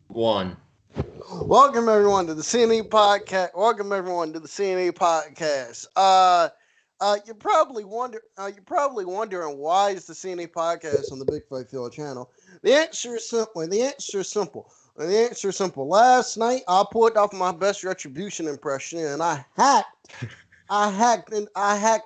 One. Welcome everyone to the CNE podcast. You're probably wondering why is the CNE podcast on the Big Fight Field channel. The answer is simple. Last night I put off my best retribution impression, and I hacked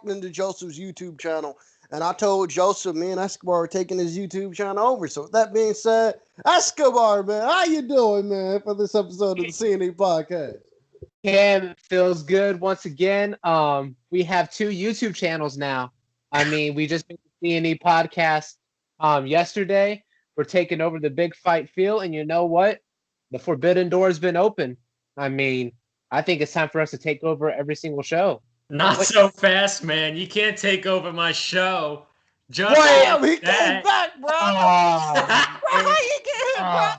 into Joseph's YouTube channel, and I told Joseph me and Escobar are taking his YouTube channel over. So with that being said, Escobar, man, how you doing, man, for this episode of the CNE podcast? Cam, feels good once again. We have two YouTube channels now. I mean, we just made the CNE podcast yesterday. We're taking over the Big Fight Field, and you know what? The forbidden door has been open. I mean, I think it's time for us to take over every single show. Not so fast, man. You can't take over my show. Just Damn, he that. came back, bro. Bro, how you get hit, bro? I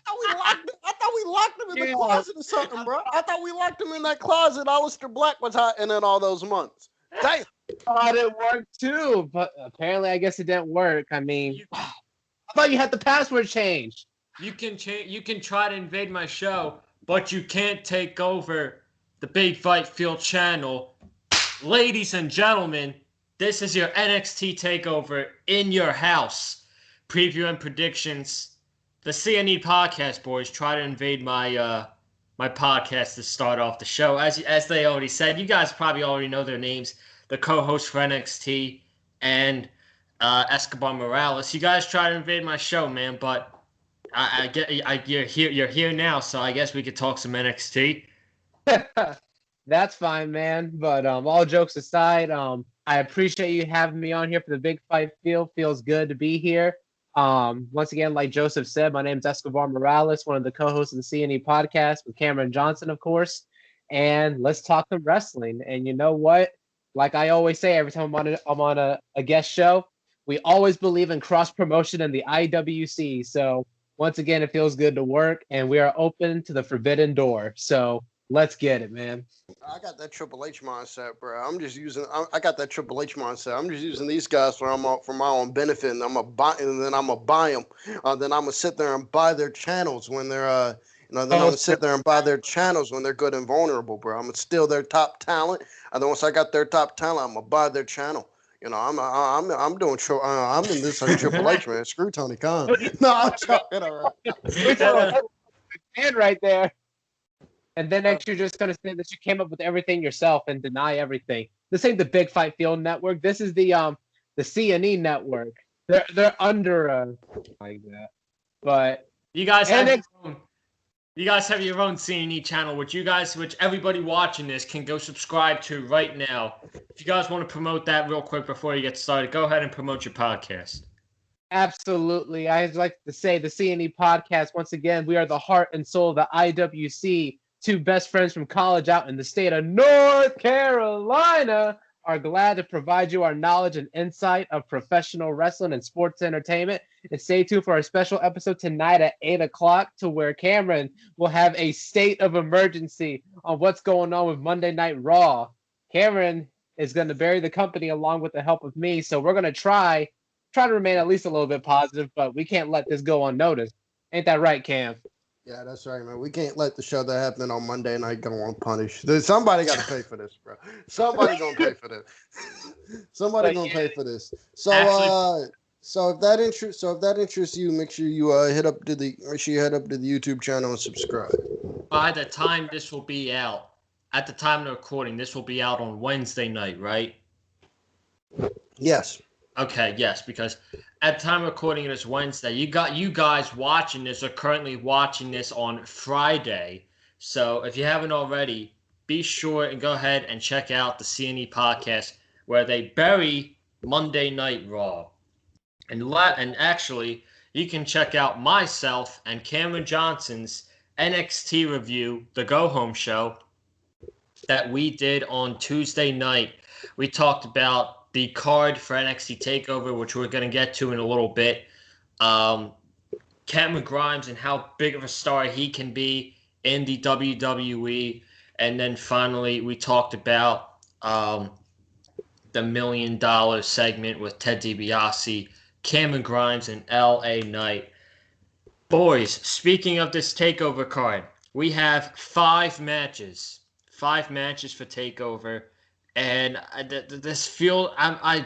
thought we locked him in the closet or something, bro. I thought we locked him in that closet. Aleister Black was hiding in all those months. Damn. Thought it worked too, but apparently, I guess it didn't work. I mean, I thought you had the password changed. You can try to invade my show, but you can't take over the Big Fight Field channel. Ladies and gentlemen, this is your NXT takeover in your house. Preview and predictions. The CNE podcast boys try to invade my my podcast to start off the show. As they already said, you guys probably already know their names. The co-host for NXT and Escobar Morales. You guys try to invade my show, man, but you're here now, so I guess we could talk some NXT. That's fine, man. But all jokes aside, I appreciate you having me on here for the Big Fight Field. Feels good to be here. Once again, like Joseph said, my name is Escobar Morales, one of the co-hosts of the CNE podcast with Cameron Johnson, of course. And let's talk some wrestling. And you know what? Like I always say, every time I'm on a guest show, we always believe in cross promotion in the IWC. So once again, it feels good to work, and we are open to the forbidden door. So let's get it, man. I got that Triple H mindset, bro. I got that Triple H mindset. I'm just using these guys for my own benefit, and then I'm gonna buy them. Then I'm gonna sit there and buy their channels when they're I'm gonna sit there and buy their channels when they're good and vulnerable, bro. I'm gonna steal their top talent, and then once I got their top talent, I'm gonna buy their channel. I'm in this Triple H, man. Screw Tony Khan. No, I'm joking. All right. And right there. And then next you're just gonna say that you came up with everything yourself and deny everything. This ain't the Big Fight Field Network. This is the CNE Network. They're under like that. But you guys have your own CNE channel, which everybody watching this can go subscribe to right now. If you guys want to promote that real quick before you get started, go ahead and promote your podcast. Absolutely. I'd like to say the CNE podcast, once again, we are the heart and soul of the IWC. Two best friends from college out in the state of North Carolina are glad to provide you our knowledge and insight of professional wrestling and sports entertainment. And stay tuned for our special episode tonight at 8 o'clock to where Cameron will have a state of emergency on what's going on with Monday Night Raw. Cameron is going to bury the company along with the help of me. So we're going to try to remain at least a little bit positive, but we can't let this go unnoticed. Ain't that right, Cam? Yeah, that's right, man. We can't let the show that happened on Monday night go unpunished. Somebody got to pay for this, bro. Somebody gonna pay for this. Somebody gonna pay for this. So, if that interests you, make sure you head up to the YouTube channel and subscribe. By the time this will be out, at the time of the recording, this will be out on Wednesday night, right? Yes. Okay, yes, because at the time of recording it is Wednesday. You guys watching this are currently watching this on Friday. So if you haven't already, be sure and go ahead and check out the CNE podcast where they bury Monday Night Raw. And actually, you can check out myself and Cameron Johnson's NXT review, the Go Home Show, that we did on Tuesday night. We talked about the card for NXT TakeOver, which we're going to get to in a little bit. Cameron Grimes and how big of a star he can be in the WWE. And then finally, we talked about the $1 million segment with Ted DiBiase, Cameron Grimes, and LA Knight. Boys, speaking of this Takeover card, we have 5 matches. 5 matches for Takeover. And this field, I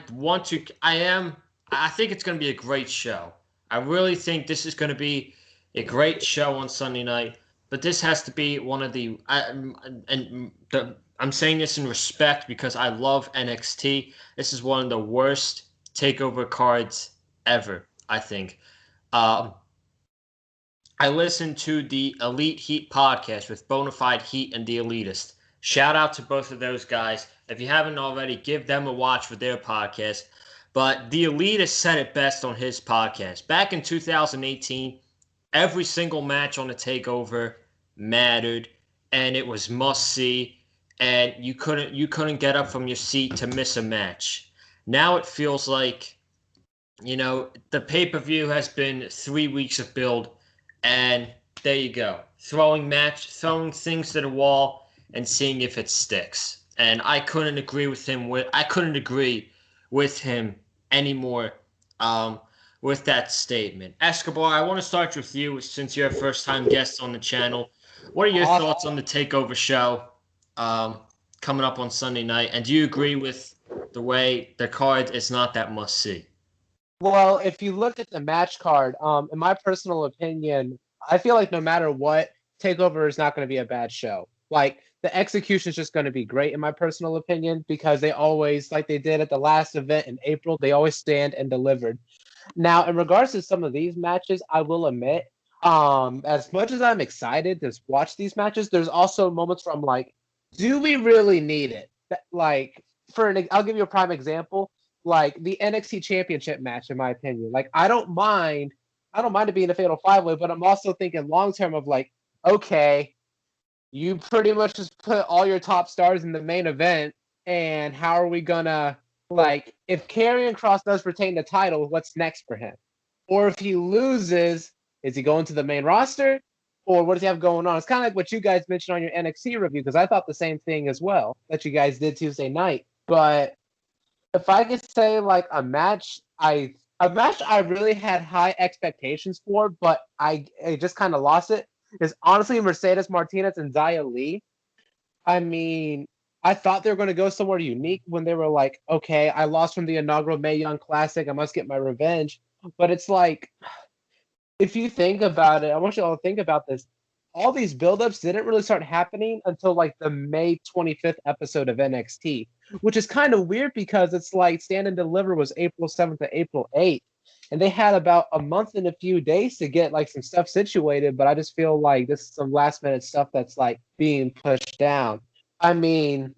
think it's going to be a great show. I really think this is going to be a great show on Sunday night. But this has to be one of I'm saying this in respect because I love NXT. This is one of the worst Takeover cards ever, I think. I listened to the Elite Heat podcast with Bonafide Heat and the Elitist. Shout out to both of those guys. If you haven't already, give them a watch for their podcast. But the Elitist said it best on his podcast. Back in 2018, every single match on the Takeover mattered, and it was must see, and you couldn't get up from your seat to miss a match. Now it feels like, the pay-per-view has been 3 weeks of build. And there you go. Throwing things to the wall and seeing if it sticks. And I couldn't agree with him anymore with that statement. Escobar, I want to start with you since you're a first-time guest on the channel. What are your thoughts on the Takeover show coming up on Sunday night? And do you agree with the way the card is not that must-see? Well, if you look at the match card, in my personal opinion, I feel like no matter what, Takeover is not going to be a bad show. Like, the execution is just going to be great, in my personal opinion, because they always, like they did at the last event in April, they always stand and delivered. Now, in regards to some of these matches, I will admit, as much as I'm excited to watch these matches, there's also moments where I'm like, do we really need it? I'll give you a prime example. Like the NXT Championship match, in my opinion. Like I don't mind it being a fatal 5-way, but I'm also thinking long term of like, okay, you pretty much just put all your top stars in the main event, and how are we gonna if Karrion Kross does retain the title, what's next for him? Or if he loses, is he going to the main roster? Or what does he have going on? It's kind of like what you guys mentioned on your NXT review, because I thought the same thing as well that you guys did Tuesday night. But if I could say like a match I really had high expectations for, but I just kind of lost it, is honestly Mercedes Martinez and Xia Li. I mean, I thought they were going to go somewhere unique when they were like, okay, I lost from the inaugural Mae Young Classic. I must get my revenge. But it's like, if you think about it, I want you all to think about this. All these buildups didn't really start happening until like the May 25th episode of NXT, which is kind of weird because it's like Stand and Deliver was April 7th to April 8th. And they had about a month and a few days to get like some stuff situated. But I just feel like this is some last minute stuff that's like being pushed down. I mean,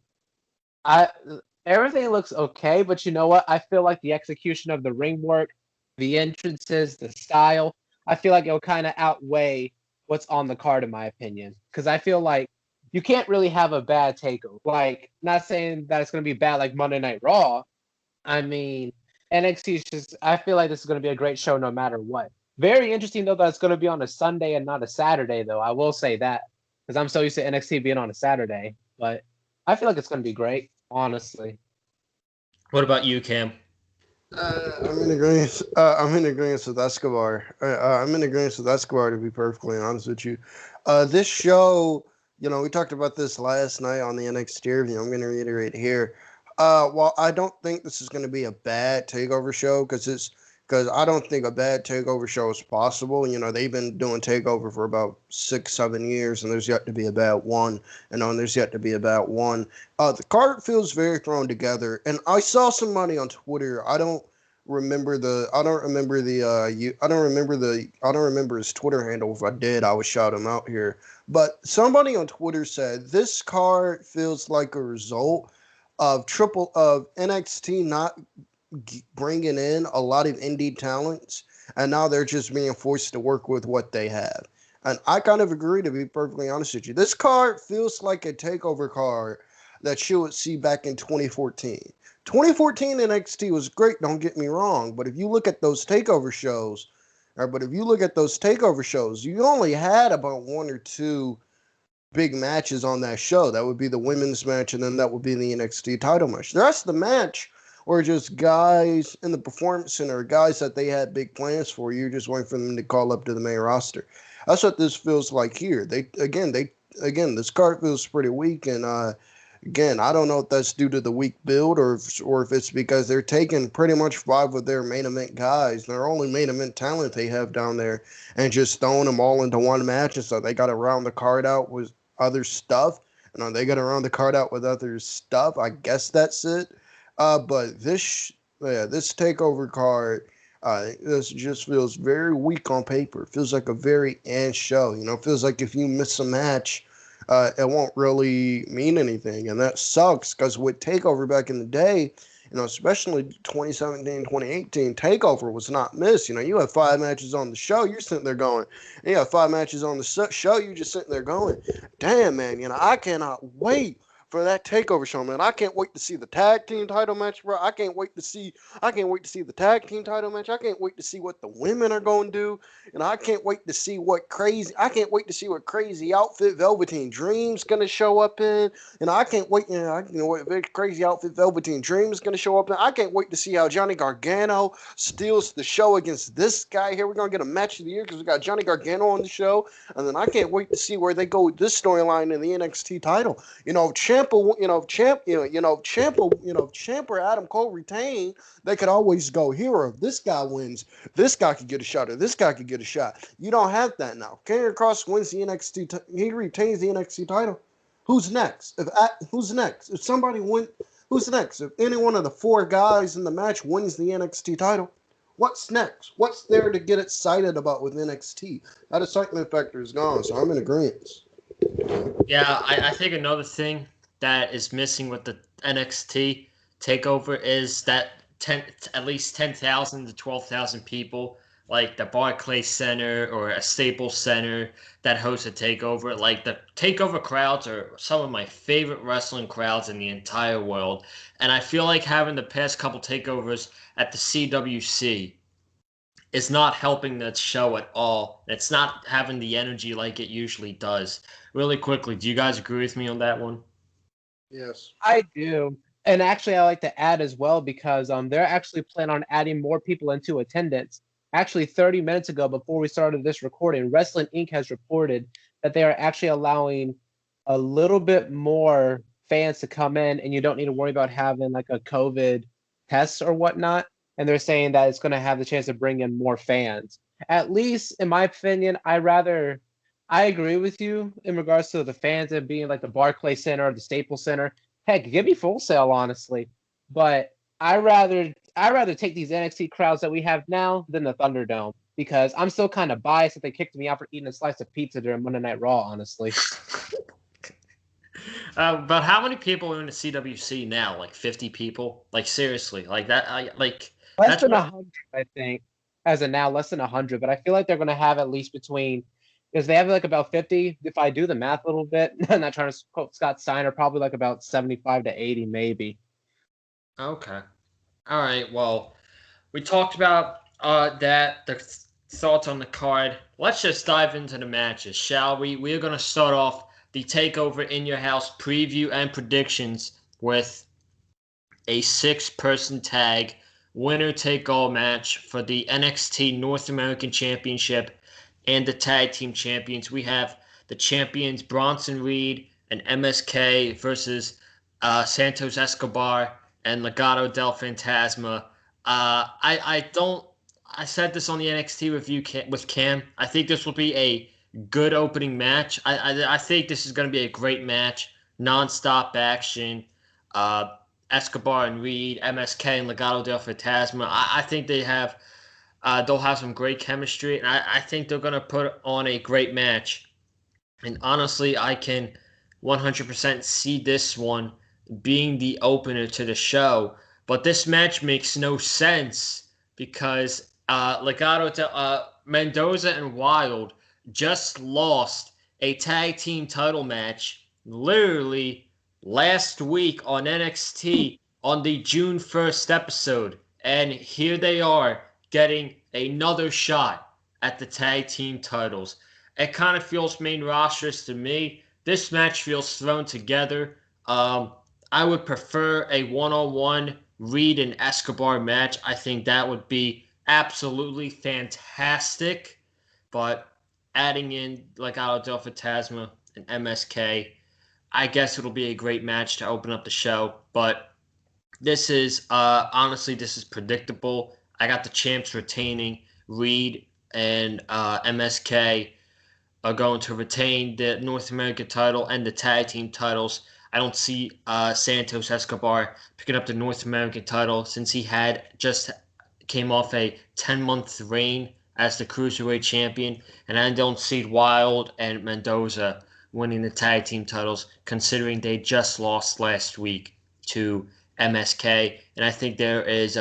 everything looks okay, but you know what? I feel like the execution of the ring work, the entrances, the style, I feel like it'll kind of outweigh what's on the card, in my opinion. Because I feel like you can't really have a bad takeover. Like, not saying that it's going to be bad like Monday Night Raw. I mean, NXT is just, I feel like this is going to be a great show no matter what. Very interesting, though, that it's going to be on a Sunday and not a Saturday, though. I will say that. Because I'm so used to NXT being on a Saturday. But I feel like it's going to be great, honestly. What about you, Cam? I'm in agreement. I'm in agreement with Escobar. I'm in agreement with Escobar, to be perfectly honest with you. This show, we talked about this last night on the NXT review. I'm going to reiterate here. While I don't think this is going to be a bad takeover show, because I don't think a bad takeover show is possible. They've been doing takeover for about 6-7 years, and there's yet to be a bad one. And there's yet to be a bad one. The card feels very thrown together, and I saw some money on Twitter. I don't remember his Twitter handle. If I did, I would shout him out here. But somebody on Twitter said this card feels like a result of NXT not bringing in a lot of indie talents, and now they're just being forced to work with what they have. And I kind of agree, to be perfectly honest with you. This card feels like a takeover card that you would see back in 2014. 2014 NXT was great, don't get me wrong, but if you look at those takeover shows, you only had about 1 or 2 big matches on that show. That would be the women's match, and then that would be the NXT title match. The rest of the match or just guys in the Performance Center, guys that they had big plans for. You're just waiting for them to call up to the main roster. That's what this feels like here. This card feels pretty weak, and again, I don't know if that's due to the weak build or if it's because they're taking pretty much 5 of their main event guys, their only main event talent they have down there, and just throwing them all into one match. And so they got to round the card out with other stuff. And they got to round the card out with other stuff. I guess that's it. But this takeover card, this just feels very weak on paper. It feels like a very show. It feels like if you miss a match, it won't really mean anything. And that sucks because with TakeOver back in the day, especially 2017, 2018, TakeOver was not missed. You have 5 matches on the show, you're sitting there going, you have 5 matches on the show, you're just sitting there going, damn, man, I cannot wait for that TakeOver show, man. I can't wait to see the tag team title match, bro. I can't wait to see the tag team title match. I can't wait to see what the women are going to do. I can't wait to see what crazy outfit Velveteen Dream's going to show up in. I can't wait, what crazy outfit Velveteen Dream's going to show up in. I can't wait to see how Johnny Gargano steals the show against this guy here. We're going to get a match of the year because we got Johnny Gargano on the show. And then I can't wait to see where they go with this storyline in the NXT title. If Champ or Adam Cole retain, they could always go, here, if this guy wins, this guy could get a shot, or this guy could get a shot. You don't have that now. Karrion Kross wins the NXT, he retains the NXT title. Who's next? Who's next? If somebody wins, who's next? If any one of the 4 guys in the match wins the NXT title, what's next? What's there to get excited about with NXT? That excitement factor is gone, so I'm in agreement. Yeah, I think another thing that is missing with the NXT takeover is that at least 10,000 to 12,000 people, like the Barclays Center or a Staples Center that hosts a takeover. Like the takeover crowds are some of my favorite wrestling crowds in the entire world. And I feel like having the past couple takeovers at the CWC is not helping that show at all. It's not having the energy like it usually does. Really quickly, do you guys agree with me on that one? Yes. I do. And actually, I like to add as well because they're actually planning on adding more people into attendance. Actually, 30 minutes ago, before we started this recording, Wrestling Inc. has reported that they are actually allowing a little bit more fans to come in, and you don't need to worry about having like a COVID test or whatnot. And they're saying that it's going to have the chance to bring in more fans. At least, in my opinion, I agree with you in regards to the fans and being like the Barclays Center or the Staples Center. Heck, give me Full Sail, honestly. But I rather take these NXT crowds that we have now than the Thunderdome because I'm still kind of biased that they kicked me out for eating a slice of pizza during Monday Night Raw, honestly. But how many people are in the CWC now? Like 50 people? Like seriously? Like that? Less than 100, I think. As of now, less than 100. But I feel like they're going to have at least between, because they have like about 50. If I do the math a little bit, I'm not trying to quote Scott Steiner, probably like about 75 to 80, maybe. Okay. All right. Well, we talked about the thoughts on the card. Let's just dive into the matches, shall we? We are going to start off the TakeOver in Your House preview and predictions with a 6-person tag winner-take-all match for the NXT North American Championship and the Tag Team Champions. We have the champions Bronson Reed and MSK versus Santos Escobar and Legado del Fantasma. I said this on the NXT review with Cam. I think this will be a good opening match. I think this is going to be a great match. Non-stop action. Escobar and Reed, MSK and Legado del Fantasma. I think they'll have some great chemistry, and I think they're going to put on a great match. And honestly, I can 100% see this one being the opener to the show. But this match makes no sense because Mendoza and Wild just lost a tag team title match literally last week on NXT on the June 1st episode. And here they are getting another shot at the tag team titles. It kind of feels main rosters to me. This match feels thrown together. I would prefer a one-on-one Reed and Escobar match. I think that would be absolutely fantastic. But adding in like Del Fantasma and MSK, I guess it'll be a great match to open up the show. But this is honestly, this is predictable. I got the champs retaining. Reed and MSK are going to retain the North American title and the tag team titles. I don't see Santos Escobar picking up the North American title since he had just came off a 10-month reign as the Cruiserweight champion. And I don't see Wild and Mendoza winning the tag team titles considering they just lost last week to MSK. And I think there is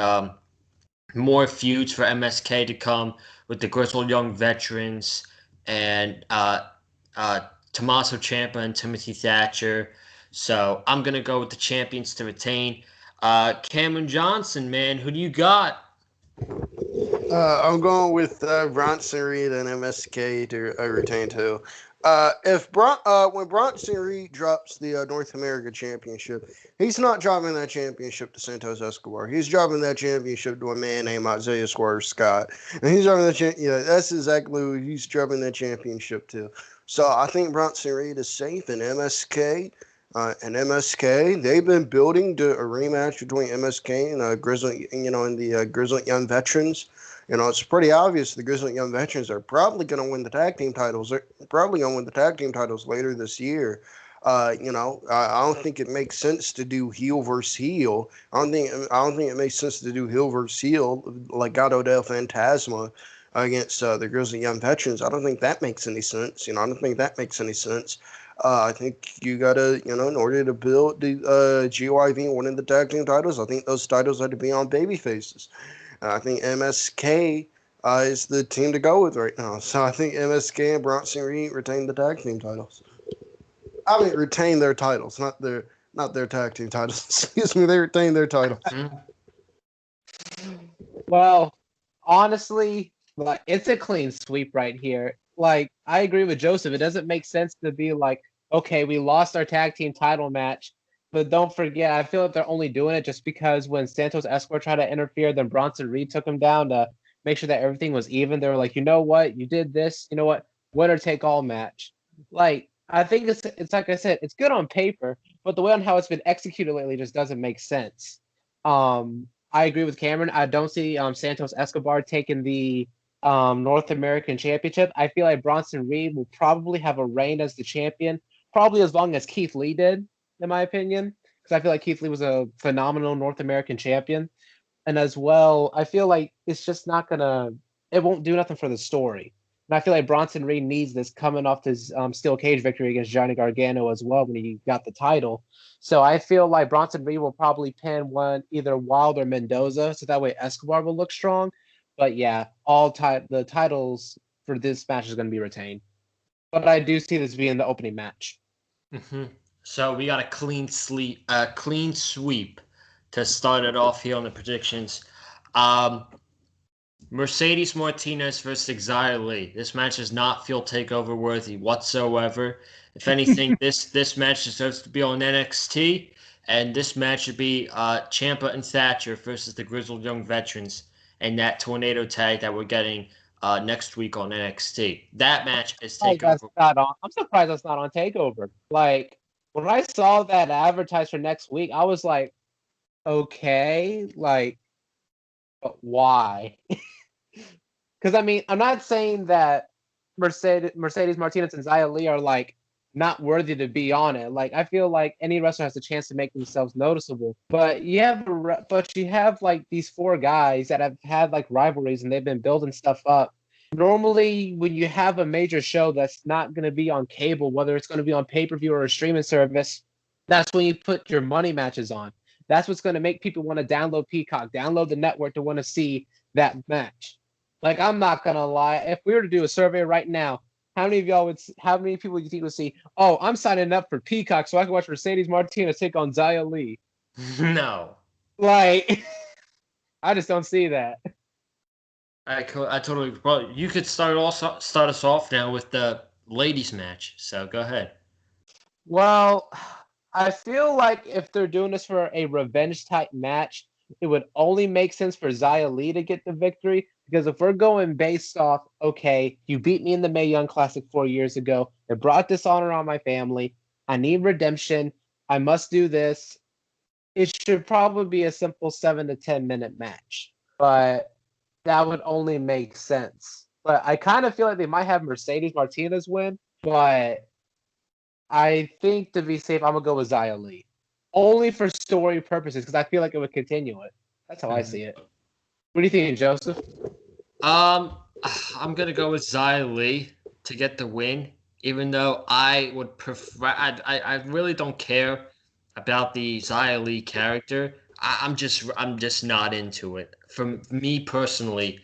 more feuds for MSK to come with the Grizzled Young Veterans and Tommaso Ciampa and Timothy Thatcher. So I'm going to go with the champions to retain. Cameron Johnson, man, who do you got? I'm going with Bronson Reed and MSK to retain too. When Bronson Reed drops the North American Championship, he's not dropping that championship to Santos Escobar. He's dropping that championship to a man named Isaiah Swerve Scott, and he's dropping that. That's exactly who he's dropping that championship to. So I think Bronson Reed is safe, and MSK. They've been building to a rematch between MSK and Grizzly, and the Grizzly Young Veterans. It's pretty obvious the Grizzly Young Veterans are probably going to win the tag team titles. They're probably going to win the tag team titles later this year. I don't think it makes sense to do heel versus heel. I don't think it makes sense to do heel versus heel like Gato del Fantasma against the Grizzly Young Veterans. I don't think that makes any sense. I don't think that makes any sense. I think you gotta, in order to build the GYV winning the tag team titles, I think those titles had to be on baby faces. I think MSK is the team to go with right now. So I think MSK and Bronson Reed retain the tag team titles. I mean, retain their titles, not their tag team titles. Excuse me, they retain their titles. Well, honestly, like it's a clean sweep right here. Like I agree with Joseph. It doesn't make sense to be like, okay, we lost our tag team title match. But don't forget, I feel like they're only doing it just because when Santos Escobar tried to interfere, then Bronson Reed took him down to make sure that everything was even. They were like, you know what? You did this. You know what? Winner take all match. Like, I think it's like I said, it's good on paper, but the way on how it's been executed lately just doesn't make sense. I agree with Cameron. I don't see Santos Escobar taking the North American Championship. I feel like Bronson Reed will probably have a reign as the champion, probably as long as Keith Lee did, in my opinion, because I feel like Keith Lee was a phenomenal North American champion. And as well, I feel like it's just it won't do nothing for the story. And I feel like Bronson Reed needs this coming off his steel cage victory against Johnny Gargano as well when he got the title. So I feel like Bronson Reed will probably pin either Wild or Mendoza, so that way Escobar will look strong. But yeah, the titles for this match is going to be retained. But I do see this being the opening match. Mm-hmm. So we got a clean sweep to start it off here on the predictions. Mercedes Martinez versus Xia Li. This match does not feel takeover worthy whatsoever. If anything, this match deserves to be on NXT, and this match should be Ciampa and Thatcher versus the Grizzled Young Veterans and that tornado tag that we're getting next week on NXT. That match is takeover. I'm surprised that's not on Takeover. Like when I saw that advertised for next week, I was like, okay, like, but why? Because I mean, I'm not saying that Mercedes Martinez and Xia Li are like not worthy to be on it. Like I feel like any wrestler has a chance to make themselves noticeable. But you have like these four guys that have had like rivalries and they've been building stuff up. Normally, when you have a major show that's not going to be on cable, whether it's going to be on pay-per-view or a streaming service, that's when you put your money matches on. That's what's going to make people want to download Peacock, download the network to want to see that match. Like, I'm not going to lie. If we were to do a survey right now, how many people do you think would see, oh, I'm signing up for Peacock so I can watch Mercedes Martinez take on Xia Li? No. Like, I just don't see that. I totally. Well, you could start us off now with the ladies match. So go ahead. Well, I feel like if they're doing this for a revenge type match, it would only make sense for Xia Li to get the victory. Because if we're going based off, okay, you beat me in the Mae Young Classic 4 years ago. It brought dishonor on my family. I need redemption. I must do this. It should probably be a simple 7 to 10 minute match. But that would only make sense. But I kind of feel like they might have Mercedes Martinez win. But I think to be safe, I'm going to go with Xia Li. Only for story purposes, because I feel like it would continue it. That's how I see it. What do you think, Joseph? Um, I'm gonna go with Xia Li to get the win, even though I would prefer. I really don't care about the Xia Li character. I'm just not into it. For me personally,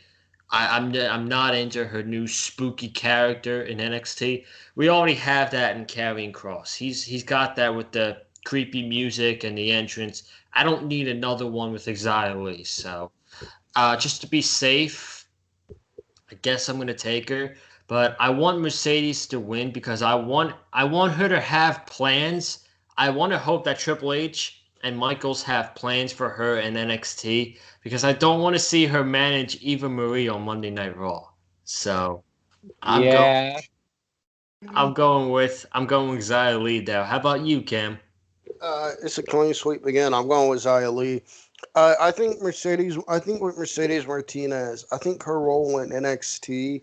I'm not into her new spooky character in NXT. We already have that in Karrion Kross. He's got that with the creepy music and the entrance. I don't need another one with Xia Li. So, just to be safe, I guess I'm gonna take her. But I want Mercedes to win because I want her to have plans. I want to hope that Triple H and Michaels have plans for her in NXT because I don't want to see her manage Eva Marie on Monday Night Raw. So I'm going Yeah. I'm going with Xia Li there. How about you, Cam? It's a clean sweep again. I'm going with Xia Li. I think Mercedes. I think with Mercedes Martinez, I think her role in NXT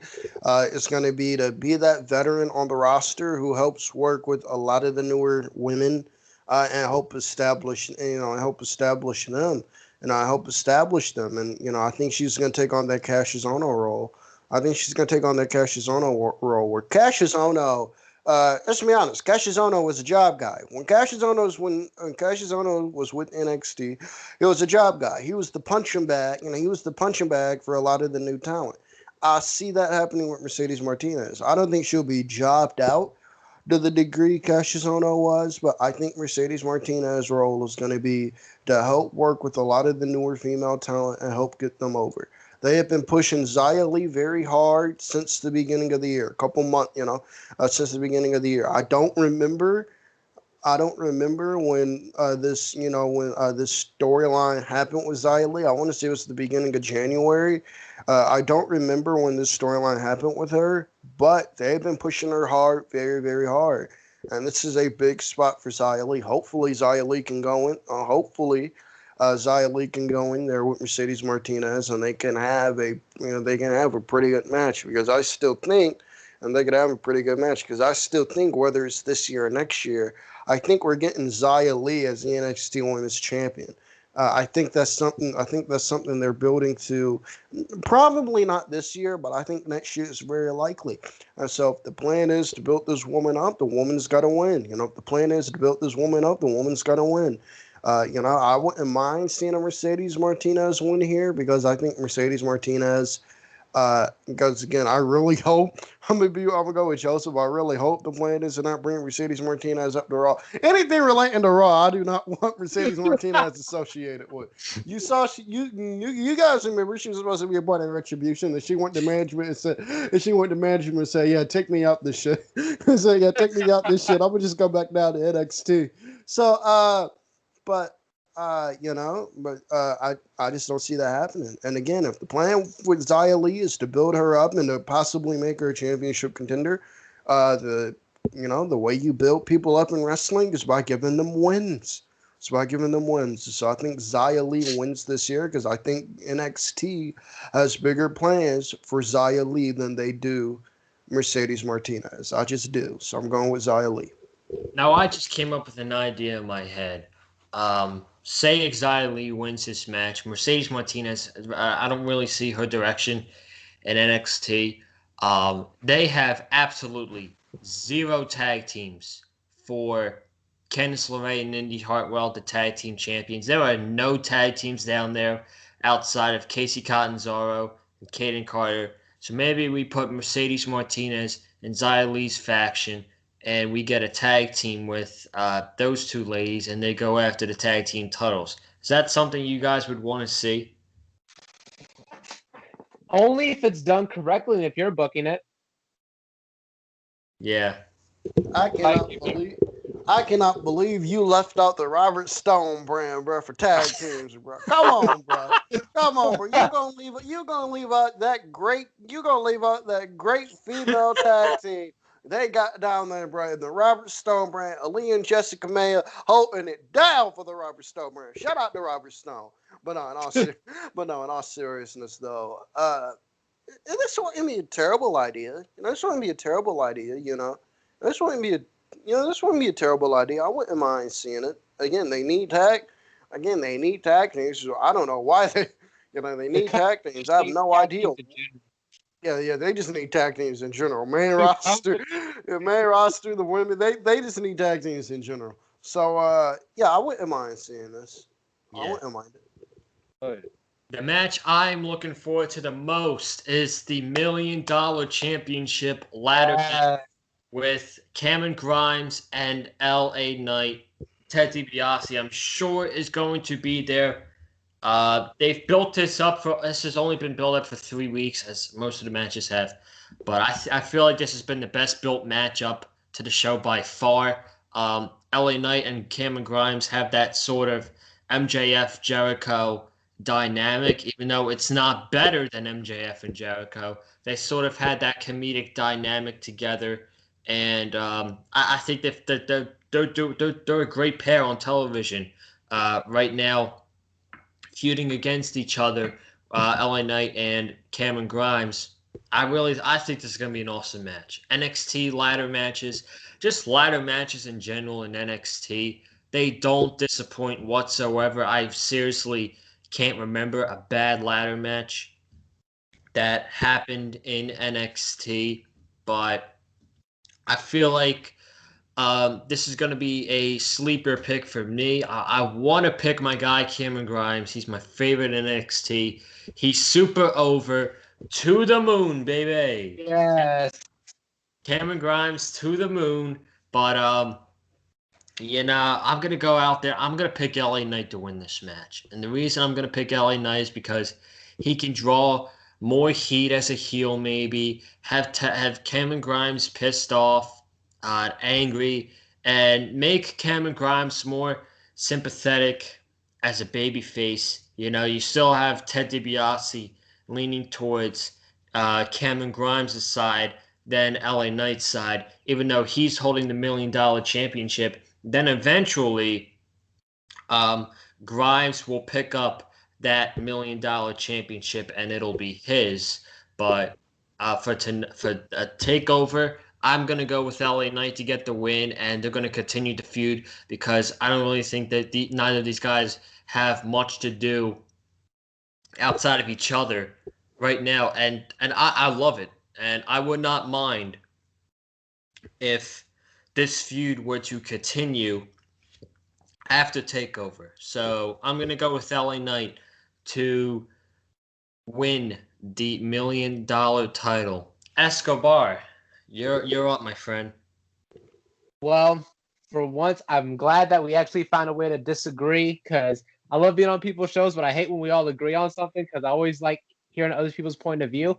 is going to be that veteran on the roster who helps work with a lot of the newer women and help establish them, and I help establish them. And I think she's going to take on that Cassius Ono role. I think she's going to take on that Cassius Ono role. Where Cassius Ono, let's be honest, Cassius Ono was a job guy. When Cassius Ono was with NXT, he was a job guy. He was the punching bag. He was the punching bag for a lot of the new talent. I see that happening with Mercedes Martinez. I don't think she'll be jobbed out to the degree Cassius Ono was, but I think Mercedes Martinez's role is going to be to help work with a lot of the newer female talent and help get them over. They have been pushing Xia Li very hard since the beginning of the year, a couple months, since the beginning of the year. I don't remember when this storyline happened with Xia Li. I want to say it was the beginning of January. I don't remember when this storyline happened with her, but they've been pushing her hard, very, very hard. And this is a big spot for Xia Li. Hopefully, Xia Li can go in. Xia Li can go in there with Mercedes Martinez, and they can have a pretty good match because I still think, and they can have a pretty good match because I still think whether it's this year or next year, I think we're getting Xia Li as the NXT Women's Champion. I think that's something. I think that's something they're building to. Probably not this year, but I think next year is very likely. And so, if the plan is to build this woman up, the woman's got to win. If the plan is to build this woman up, the woman's got to win. I wouldn't mind seeing a Mercedes Martinez win here because I think Mercedes Martinez. Because again, I really hope I'm gonna go with Joseph. I really hope the plan is to not bring Mercedes Martinez up to Raw. Anything relating to Raw, I do not want Mercedes Martinez associated with. You guys remember she was supposed to be a part of Retribution, and she went to management and said, "Yeah, take me out this shit." So yeah, take me out this shit. I'm gonna just go back down to NXT. So but I just don't see that happening. And again, if the plan with Xia Li is to build her up and to possibly make her a championship contender, the way you build people up in wrestling is by giving them wins. So I think Xia Li wins this year because I think NXT has bigger plans for Xia Li than they do Mercedes Martinez. I just do. So I'm going with Xia Li. Now I just came up with an idea in my head. Say Xia Li wins this match. Mercedes Martinez, I don't really see her direction in NXT. They have absolutely zero tag teams for Candice LeRae and Indy Hartwell, the tag team champions. There are no tag teams down there outside of Casey Catanzaro and Kaden Carter. So maybe we put Mercedes Martinez in Xia Li's faction and we get a tag team with those two ladies, and they go after the tag team titles. Is that something you guys would want to see? Only if it's done correctly and if you're booking it. Yeah. I cannot believe I cannot believe you left out the Robert Stone brand, bro, for tag teams, bro. Come on, bro. Come on, bro. You gonna leave out that great female tag team they got down there, bro. The Robert Stone brand, Aaliyah and Jessica Maya holding it down for the Robert Stone brand. Shout out to Robert Stone. But no, in all seriousness, though, this wouldn't be a terrible idea. This wouldn't be a terrible idea. This wouldn't be a terrible idea. I wouldn't mind seeing it. Again, they need tag. They need tag teams. So I don't know why they need tag teams. I have no idea. Yeah, they just need tag teams in general. Main roster, the women, they just need tag teams in general. So I wouldn't mind seeing this. Yeah. I wouldn't mind it. The match I'm looking forward to the most is the $1 Million Championship ladder match with Cameron Grimes and LA Knight. Ted DiBiase, I'm sure, is going to be there. They've built this up this has only been built up for 3 weeks, as most of the matches have. But I feel like this has been the best built matchup to the show by far. LA Knight and Cameron Grimes have that sort of MJF Jericho dynamic, even though it's not better than MJF and Jericho. They sort of had that comedic dynamic together, and I think that they're a great pair on television right now, feuding against each other. LA Knight and Cameron Grimes. I think this is going to be an awesome match. NXT ladder matches, just ladder matches in general in NXT, they don't disappoint whatsoever. I seriously can't remember a bad ladder match that happened in NXT, but I feel like this is going to be a sleeper pick for me. I want to pick my guy Cameron Grimes. He's my favorite in NXT. He's super over. To the moon, baby. Yes. Cameron Grimes to the moon. But I'm going to go out there. I'm going to pick LA Knight to win this match. And the reason I'm going to pick LA Knight is because he can draw more heat as a heel, maybe. Have Cameron Grimes pissed off, angry, and make Cameron Grimes more sympathetic as a babyface. You still have Ted DiBiase leaning towards Cameron Grimes' side than LA Knight's side, even though he's holding the $1 Million Championship. Then eventually, Grimes will pick up that $1 Million Championship, and it'll be his. But for a takeover, I'm gonna go with LA Knight to get the win, and they're gonna continue to feud because I don't really think that neither of these guys have much to do outside of each other right now, and I love it, and I would not mind if this feud were to continue after Takeover. So I'm gonna go with LA Knight to win the $1 Million title. Escobar, you're up, my friend. Well, for once, I'm glad that we actually found a way to disagree, because I love being on people's shows, but I hate when we all agree on something, because I always like hearing other people's point of view.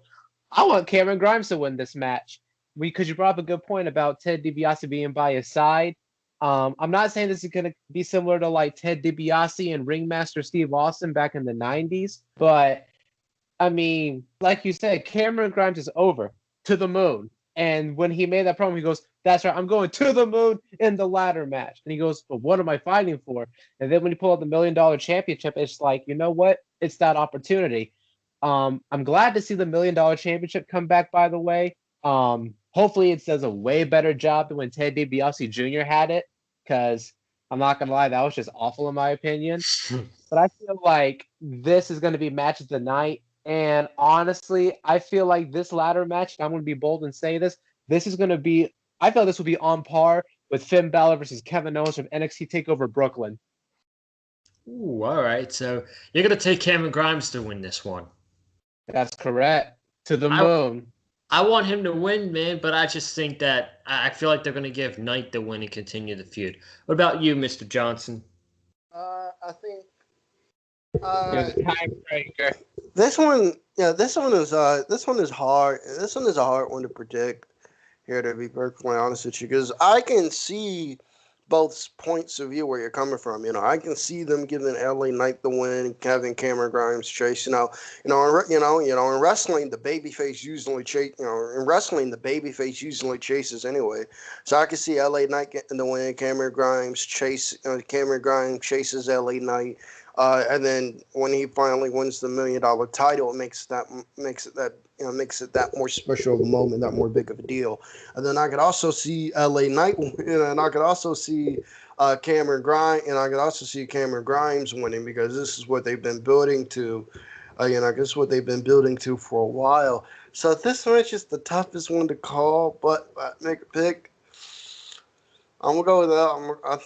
I want Cameron Grimes to win this match, because you brought up a good point about Ted DiBiase being by his side. I'm not saying this is going to be similar to like Ted DiBiase and Ringmaster Steve Austin back in the 90s, but I mean, like you said, Cameron Grimes is over to the moon. And when he made that promo, he goes, "That's right, I'm going to the moon in the ladder match." And he goes, "But what am I fighting for?" And then when you pull out the $1 Million Championship, it's like, you know what? It's that opportunity. I'm glad to see the $1 Million Championship come back, by the way. Hopefully it does a way better job than when Ted DiBiase Jr. had it, because I'm not going to lie, that was just awful in my opinion. But I feel like this is going to be match of the night. And honestly, I feel like this ladder match, and I'm going to be bold and say this is going to be, I feel this will be on par with Finn Balor versus Kevin Owens from NXT TakeOver Brooklyn. Ooh, all right. So you're going to take Cameron Grimes to win this one. That's correct. To the moon. I want him to win, man, but I just think that I feel like they're going to give Knight the win and continue the feud. What about you, Mr. Johnson? I think tiebreaker. This one is hard. This one is a hard one to predict here, to be perfectly honest with you, because I can see both points of view where you're coming from. I can see them giving LA Knight the win, having Cameron Grimes chase. In wrestling, the babyface usually chase. In wrestling, the babyface usually chases anyway. So I can see LA Knight getting the win. Cameron Grimes chases LA Knight. And then when he finally wins the $1 million title, it makes it that more special of a moment, that more big of a deal. And then I could also see LA Knight, and I could also see Cameron Grimes, and I could also see Cameron Grimes winning because this is what they've been building to. Guess what they've been building to for a while. So this match is the toughest one to call, but make a pick. I'm gonna go with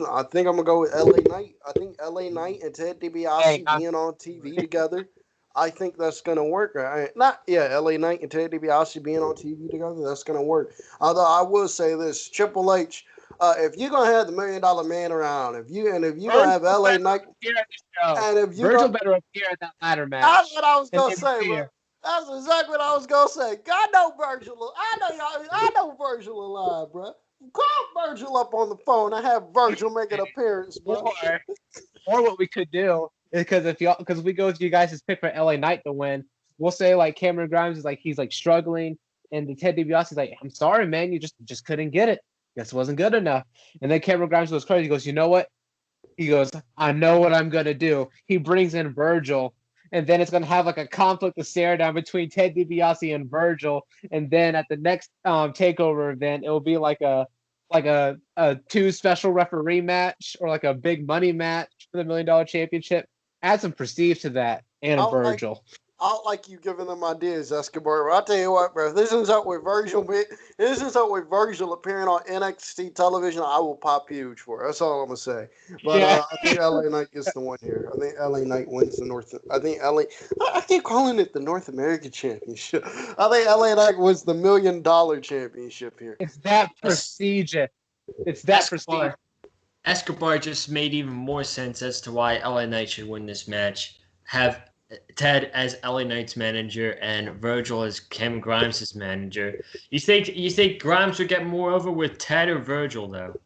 I think I'm gonna go with LA Knight. I think LA Knight and Ted DiBiase being on TV together. I think that's gonna work. LA Knight and Ted DiBiase being on TV together. That's gonna work. Although I will say this, Triple H, if you're gonna have the $1 Million Man around, if you're gonna have LA Knight, and if you Virgil better appear in that ladder match. That's what I was gonna say, bro. That's exactly what I was gonna say. I know Virgil. I know Virgil alive, bro. Call Virgil up on the phone and have Virgil make an appearance, bro. Or what we could do is because we go with you guys' pick for LA Knight to win, we'll say like Cameron Grimes is like he's like struggling, and the Ted DiBiase is like, I'm sorry, man, you just couldn't get it. Guess it wasn't good enough. And then Cameron Grimes goes crazy. He goes, you know what? He goes, I know what I'm gonna do. He brings in Virgil. And then it's going to have like a conflict of stare down between Ted DiBiase and Virgil. And then at the next takeover event, it will be like a 2 special referee match or like a big money match for the $1 million championship. Add some prestige to that and Virgil. I don't like you giving them ideas, Escobar. I'll tell you what, bro. If this ends up with Virgil appearing on NXT television, I will pop huge for it. That's all I'm gonna say. But I think LA Knight gets the one here. I think LA Knight wins the North. I keep calling it the North American Championship. I think LA Knight wins the $1 million championship here. It's that prestigious. It's that prestige. Escobar just made even more sense as to why LA Knight should win this match. Have Ted as LA Knight's manager and Virgil as Cameron Grimes' manager. You think Grimes would get more over with Ted or Virgil though?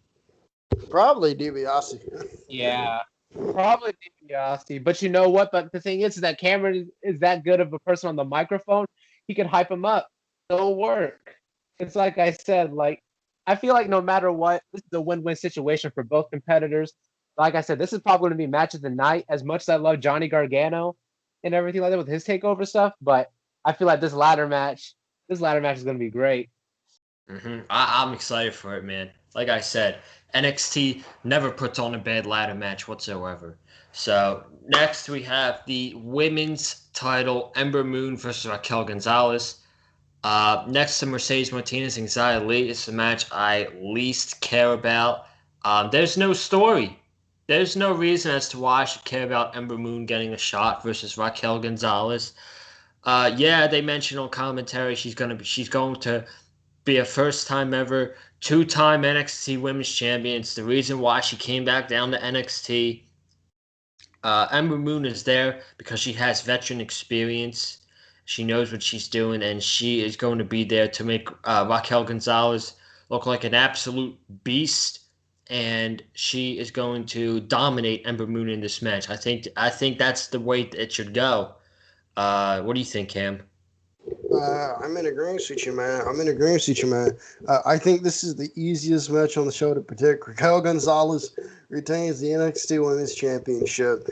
Probably DiBiase. Yeah, probably DiBiase. But you know what? But the thing is that Cameron is that good of a person on the microphone. He can hype him up. It'll work. It's like I said. Like I feel like no matter what, this is a win-win situation for both competitors. Like I said, this is probably going to be match of the night. As much as I love Johnny Gargano and everything like that with his takeover stuff, but I feel like this ladder match is going to be great. Mm-hmm. I'm excited for it, man. Like I said, NXT never puts on a bad ladder match whatsoever. So next we have the women's title, Ember Moon versus Raquel Gonzalez. Next to Mercedes Martinez and Xia Li is the match I least care about. There's no story. There's no reason as to why I should care about Ember Moon getting a shot versus Raquel Gonzalez. They mentioned on commentary she's going to be a first-time ever, 2-time NXT Women's Champion. It's the reason why she came back down to NXT. Ember Moon is there because she has veteran experience. She knows what she's doing, and she is going to be there to make Raquel Gonzalez look like an absolute beast. And she is going to dominate Ember Moon in this match. I think that's the way it should go. What do you think, Cam? I'm in agreement with you, man. I think this is the easiest match on the show to predict. Raquel Gonzalez retains the NXT Women's Championship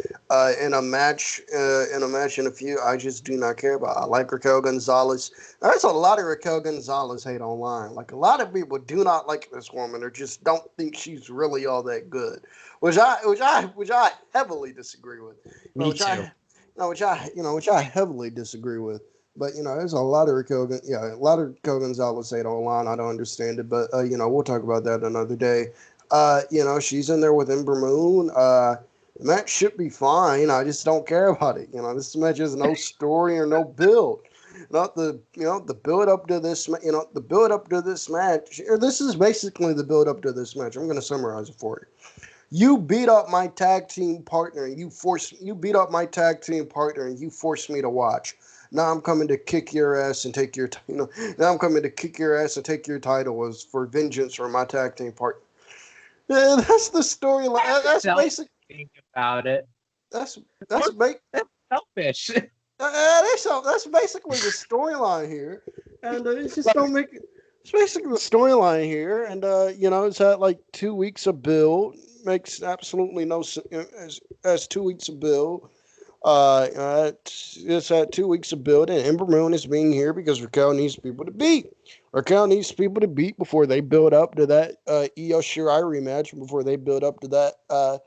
in a match in a few I just do not care about. I like Raquel Gonzalez. There's a lot of Raquel Gonzalez hate online. Like a lot of people do not like this woman or just don't think she's really all that good, which I heavily disagree with. Me too. Which I heavily disagree with. But, there's a lot of Raquel Gonzalez hate online. I don't understand it. But, we'll talk about that another day. She's in there with Ember Moon. The match should be fine. I just don't care about it. This match has no story or no build. The build up to this, the build up to this match. This is basically the build up to this match. I'm going to summarize it for you. You beat up my tag team partner and you forced me to watch. Now I'm coming to kick your ass and take your, Now I'm coming to kick your ass and take your title as for vengeance for my tag team partner. Yeah, that's the storyline. That's basic. Think about it. That's make. That's selfish. That's basically the storyline here, and it's just don't make. It's basically the storyline here, and it's at like 2 weeks of build. Makes absolutely no sense as 2 weeks of build. It's at 2 weeks of build, and Ember Moon is being here because Raquel needs people to beat. Raquel needs people to beat before they build up to that Io Shirai rematch, before they build up to that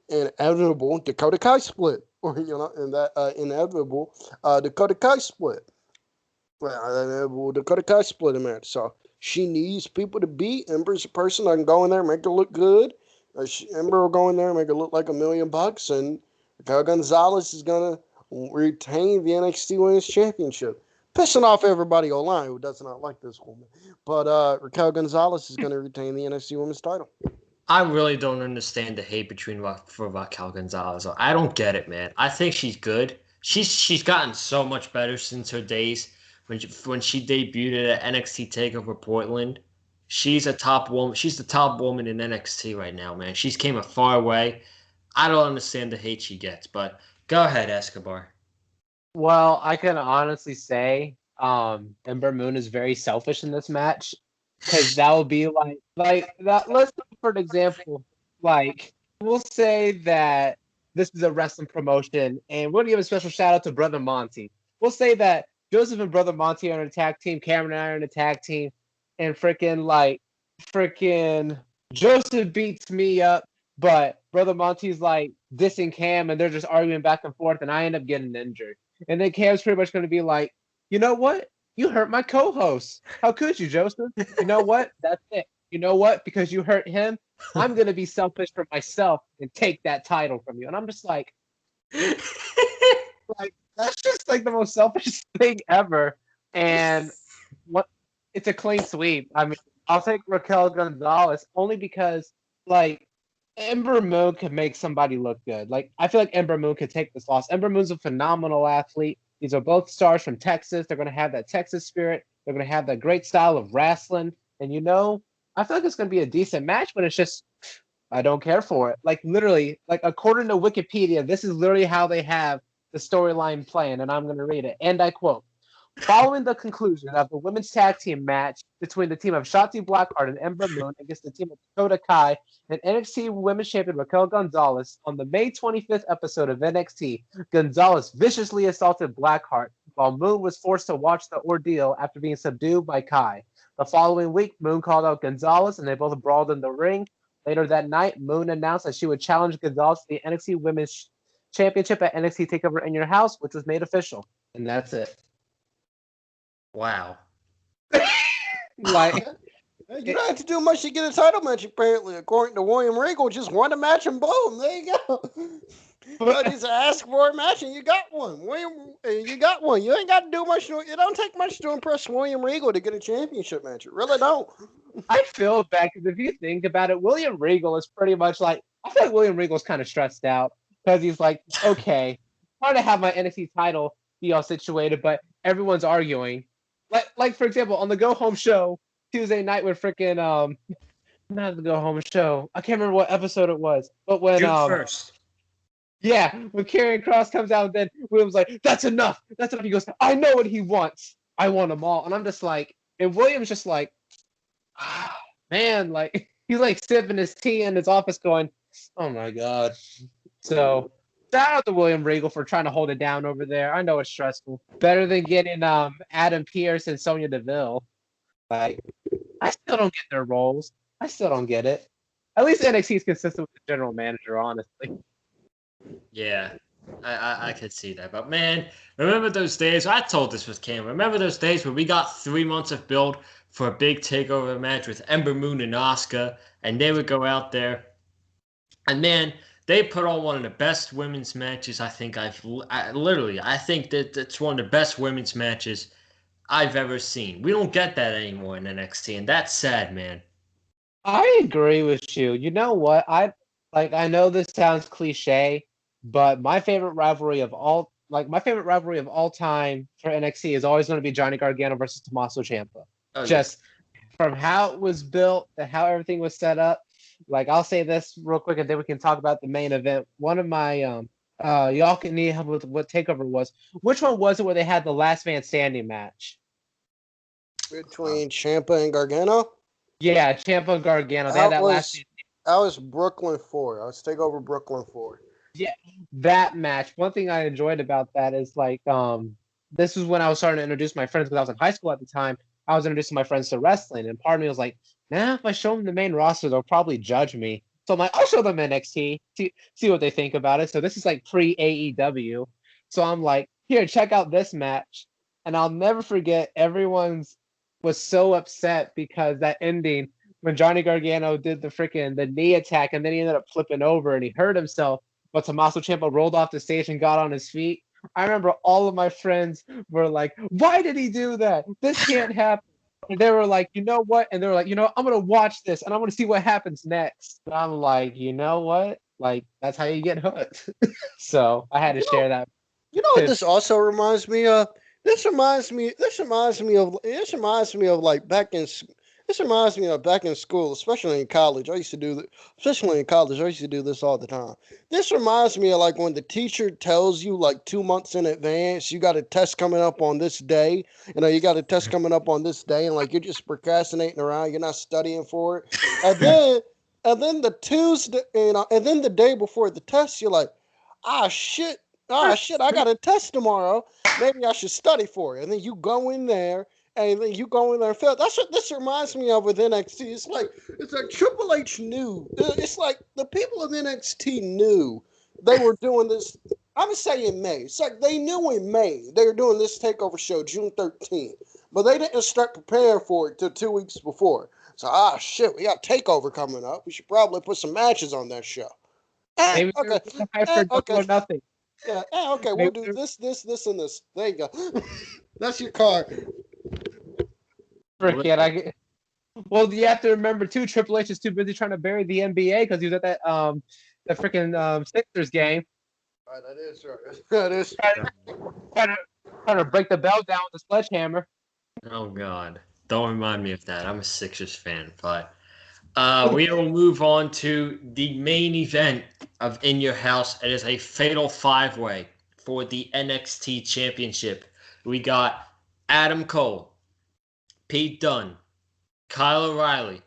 inevitable Dakota Kai split, or in that inevitable Dakota Kai split. Well, Dakota Kai split match. So she needs people to beat. Ember's a person that can go in there and make her look good. Ember will go in there and make her look like $1,000,000, and Raquel Gonzalez is gonna retain the NXT Women's Championship, pissing off everybody online who does not like this woman. But Raquel Gonzalez is gonna retain the NXT Women's title. I really don't understand the hate for Raquel Gonzalez. I don't get it, man. I think she's good. She's gotten so much better since her days when she debuted at NXT Takeover Portland. She's a top woman. She's the top woman in NXT right now, man. She's came a far way. I don't understand the hate she gets, but go ahead, Escobar. Well, I can honestly say Ember Moon is very selfish in this match, because that would be like that. Let's for an example, like we'll say that this is a wrestling promotion, and we'll give a special shout out to Brother Monty. We'll say that Joseph and Brother Monty are in a tag team, Cameron and I are in a tag team, and freaking Joseph beats me up, but Brother Monty's like dissing Cam, and they're just arguing back and forth, and I end up getting injured. And then Cam's pretty much going to be like, you know what? You hurt my co-host. How could you, Joseph? You know what? That's it. You know what? Because you hurt him, I'm going to be selfish for myself and take that title from you. And I'm just like that's just like the most selfish thing ever. And it's a clean sweep. I mean, I'll take Raquel Gonzalez only because like Ember Moon could make somebody look good. Like I feel like Ember Moon could take this loss. Ember Moon's a phenomenal athlete. These are both stars from Texas. They're going to have that Texas spirit. They're going to have that great style of wrestling. And I feel like it's going to be a decent match, but it's just I don't care for it. Like literally, like according to Wikipedia, this is literally how they have the storyline playing, and I'm going to read it. And I quote: following the conclusion of the women's tag team match between the team of Shotzi Blackheart and Ember Moon against the team of Dakota Kai and NXT Women's Champion Raquel Gonzalez on the May 25th episode of NXT, Gonzalez viciously assaulted Blackheart while Moon was forced to watch the ordeal after being subdued by Kai. The following week, Moon called out Gonzalez and they both brawled in the ring. Later that night, Moon announced that she would challenge Gonzalez to the NXT Women's Championship at NXT TakeOver in Your House, which was made official. And that's it. Wow. Like you don't have to do much to get a title match, apparently, according to William Regal. Just won a match and boom, there you go. But just ask for a match and you got one. You got one. You ain't got to do much. It don't take much to impress William Regal to get a championship match. It really don't. I feel bad because if you think about it, William Regal is pretty much like, I feel like William Regal's kind of stressed out because he's like, okay, I'm trying to have my NXT title be all situated, but everyone's arguing. Like for example, on the Go Home show Tuesday night with freaking not the Go Home show. I can't remember what episode it was, but when June 1st. Yeah, when Karrion Kross comes out, then William's like, "That's enough. That's enough." He goes, "I know what he wants. I want them all." And I'm just like, and William's just like, man, like he's like sipping his tea in his office, going, "Oh my god." So shout out to William Regal for trying to hold it down over there. I know it's stressful. Better than getting Adam Pearce and Sonya Deville. Like, I still don't get their roles. I still don't get it. At least NXT is consistent with the general manager, honestly. Yeah, I could see that. But man, remember those days? I told this with Cam. Remember those days where we got 3 months of build for a big takeover match with Ember Moon and Asuka, and they would go out there, and man, they put on one of the best women's matches I think I think that it's one of the best women's matches I've ever seen. We don't get that anymore in NXT, and that's sad, man. I agree with you. You know what? I know this sounds cliche, but my favorite rivalry of all time for NXT is always going to be Johnny Gargano versus Tommaso Ciampa. Oh, Just from how it was built to how everything was set up. Like, I'll say this real quick, and then we can talk about the main event. One of my y'all can need help with what Takeover was. Which one was it where they had the last man standing match? Between Ciampa and Gargano? Yeah, Ciampa and Gargano. They had That that last. was Brooklyn 4. I was Takeover Brooklyn 4. Yeah, that match. One thing I enjoyed about that is like this was when I was starting to introduce my friends because I was in high school at the time. I was introducing my friends to wrestling, and part of me was like, nah, if I show them the main roster, they'll probably judge me. So I'm like, I'll show them NXT, see what they think about it. So this is like pre AEW. So I'm like, here, check out this match. And I'll never forget everyone's was so upset because that ending when Johnny Gargano did the knee attack and then he ended up flipping over and he hurt himself. But Tommaso Ciampa rolled off the stage and got on his feet. I remember all of my friends were like, why did he do that? This can't happen. And they were like, you know what? And they were like, I'm going to watch this and I'm going to see what happens next. And I'm like, you know what? Like, that's how you get hooked. So I had to share that. You know what this also reminds me of? This reminds me of like back in school, especially in college. I used to do this all the time. This reminds me of like when the teacher tells you like 2 months in advance, you got a test coming up on this day. And like you're just procrastinating around, you're not studying for it. And then the Tuesday, and then the day before the test, you're like, shit, I got a test tomorrow. Maybe I should study for it. And then you go in there and fail. That's what this reminds me of with NXT. It's like Triple H knew. It's like the people of NXT knew they were doing this. I would say in May. It's like they knew in May they were doing this takeover show June 13th, but they didn't start preparing for it till 2 weeks before. So shit, we got Takeover coming up. We should probably put some matches on that show. Maybe Okay. Double or Nothing. Yeah, okay, we'll do this, and this. There you go. That's your card. Forget Well, you have to remember too. Triple H is too busy trying to bury the NBA because he was at that the freaking Sixers game. Right, that is right. That is Trying to break the bell down with a sledgehammer. Oh God! Don't remind me of that. I'm a Sixers fan, but we will move on to the main event of In Your House. It is a fatal 5-way for the NXT Championship. We got Adam Cole, Pete Dunne, Kyle O'Reilly,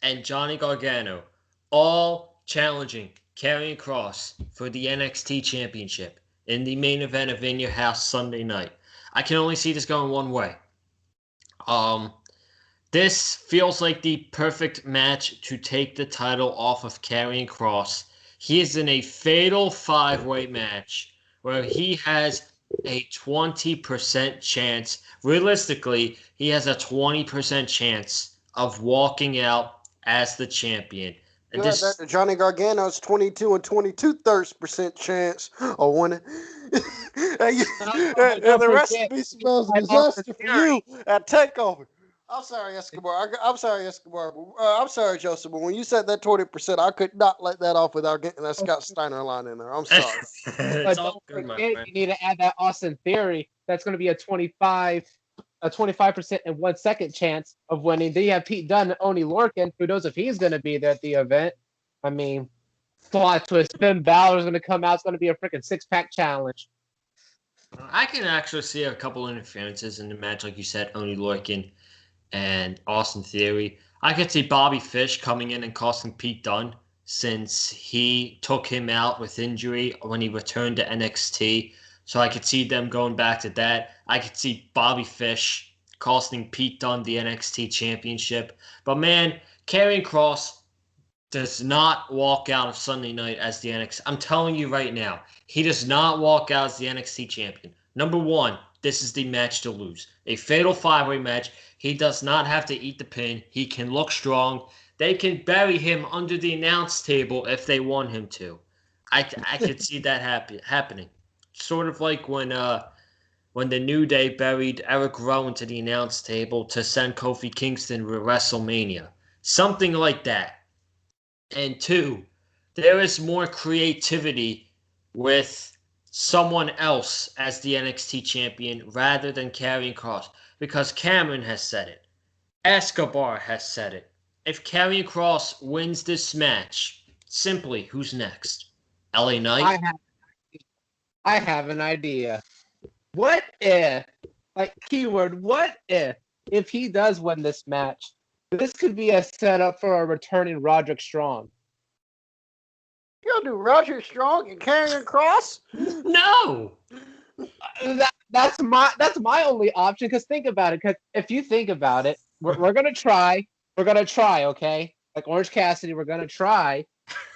and Johnny Gargano all challenging Karrion Kross for the NXT Championship in the main event of In Your House Sunday night. I can only see this going one way. This feels like the perfect match to take the title off of Karrion Kross. He is in a fatal 5-way match where he has a 20% chance. Realistically, he has a 20% chance of walking out as the champion. And that Johnny Gargano's 22 and 22% chance of winning. and the recipe smells disaster for you at Takeover. I'm sorry, Escobar. I'm sorry, Joseph. But when you said that 20%, I could not let that off without getting that Scott Steiner line in there. I'm sorry. But don't forget, you need to add that Austin Theory. That's going to be a 25% and 1 second chance of winning. Then you have Pete Dunne and Oney Lorcan. Who knows if he's going to be there at the event? I mean, plot twist. Finn Balor's going to come out. It's going to be a freaking 6-pack challenge. I can actually see a couple interferences in the match, like you said, Oney Lorcan and Austin Theory. I could see Bobby Fish coming in and costing Pete Dunne since he took him out with injury when he returned to NXT. So I could see them going back to that. I could see Bobby Fish costing Pete Dunne the NXT Championship. But man, Karrion Kross does not walk out of Sunday night as the NXT. I'm telling you right now, he does not walk out as the NXT Champion. Number one, this is the match to lose. A fatal 5-way match. He does not have to eat the pin. He can look strong. They can bury him under the announce table if they want him to. I could see that happening. Sort of like when the New Day buried Eric Rowan to the announce table to send Kofi Kingston to WrestleMania. Something like that. And 2, there is more creativity with someone else as the NXT champion rather than Karrion Kross, because Cameron has said it. Escobar has said it. if Karrion Kross wins this match, simply, who's next? LA Knight? I have an idea. What if, like keyword, what if he does win this match, this could be a setup for a returning Roderick Strong. You'll do Roger Strong and Karrion Kross? No! That's my only option. Because think about it. Because if you think about it, we're gonna try. We're gonna try. Okay, like Orange Cassidy, we're gonna try.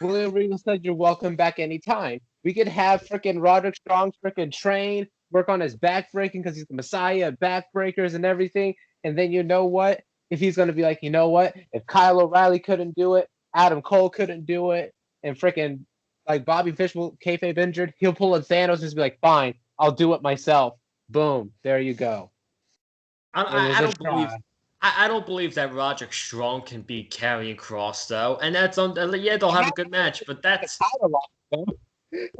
William Regal said you're welcome back anytime. We could have freaking Roderick Strong freaking train, work on his back breaking because he's the Messiah of backbreakers and everything. And then you know what? If he's gonna be like, you know what? If Kyle O'Reilly couldn't do it, Adam Cole couldn't do it, and freaking like Bobby Fish will kayfabe injured, he'll pull a Thanos and just be like, fine, I'll do it myself. Boom, there you go. I don't believe. I don't believe that Roderick Strong can beat Karrion Kross though, and that's on. Yeah, they'll have a good match, but that's.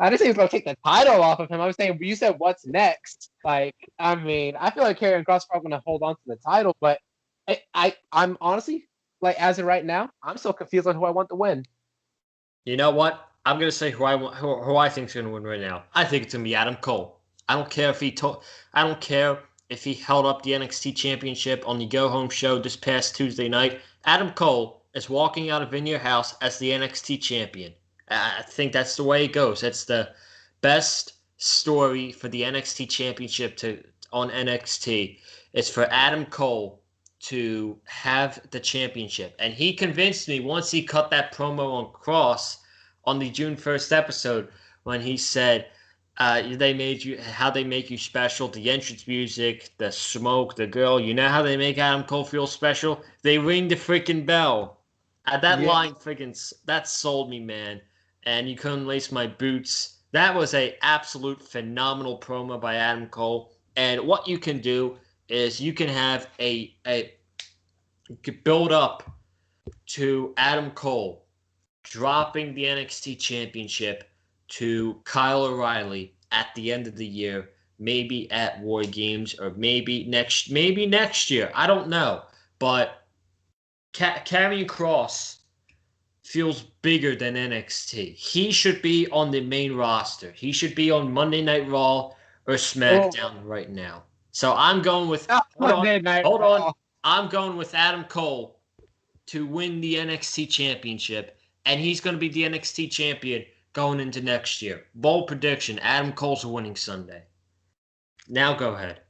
I didn't say he's gonna take the title off of him. I was saying you said what's next. Like, I mean, I feel like Karrion Kross is probably gonna hold on to the title, but I'm honestly like as of right now, I'm so confused on who I want to win. You know what? I'm gonna say who I think is gonna win right now. I think it's gonna be Adam Cole. I don't care if I don't care if he held up the NXT Championship on the Go Home show this past Tuesday night. Adam Cole is walking out of in your house as the NXT champion. I think that's the way it goes. That's the best story for the NXT Championship on NXT. It's for Adam Cole to have the championship. And he convinced me once he cut that promo on Cross on the June 1st episode when he said how they make you special, the entrance music, the smoke, the girl. You know how they make Adam Cole feel special? They ring the freaking bell. Line that sold me, man. And you couldn't lace my boots. That was a absolute phenomenal promo by Adam Cole. And what you can do is you can have a build up to Adam Cole dropping the NXT Championship to Kyle O'Reilly at the end of the year, maybe at War Games or maybe next year. I don't know, but Karrion Kross feels bigger than NXT. He should be on the main roster. He should be on Monday Night Raw or SmackDown right now. So I'm going with hold on. I'm going with Adam Cole to win the NXT Championship, and he's going to be the NXT champion going into next year. Bold prediction: Adam Cole's winning Sunday. Now go ahead.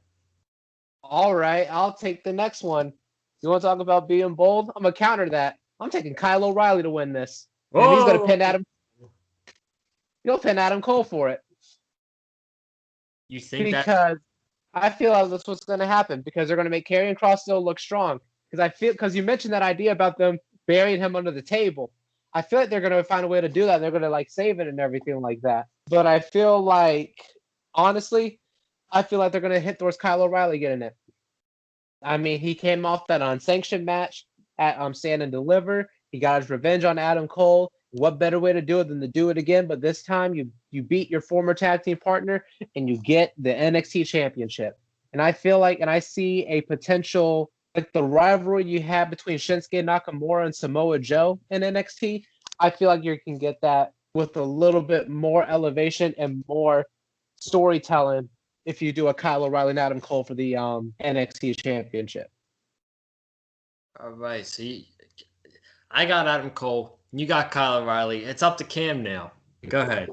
All right, I'll take the next one. You want to talk about being bold? I'm gonna counter that. I'm taking Kyle O'Reilly to win this, and he's gonna pin Adam. He'll pin Adam Cole for it. You think because I feel like that's what's gonna happen because they're gonna make Karrion Kross still look strong. Because you mentioned that idea about them burying him under the table. I feel like they're gonna find a way to do that. They're gonna like save it and everything like that. But I feel like, honestly, they're gonna hit towards Kyle O'Reilly getting it. I mean, he came off that unsanctioned match at Stand and Deliver. He got his revenge on Adam Cole. What better way to do it than to do it again? But this time, you beat your former tag team partner and you get the NXT Championship. And I feel like, and I see a potential, like the rivalry you have between Shinsuke Nakamura and Samoa Joe in NXT. I feel like you can get that with a little bit more elevation and more storytelling if you do a Kyle O'Reilly and Adam Cole for the NXT Championship. All right, see, I got Adam Cole. You got Kyle O'Reilly. It's up to Cam now. Go ahead.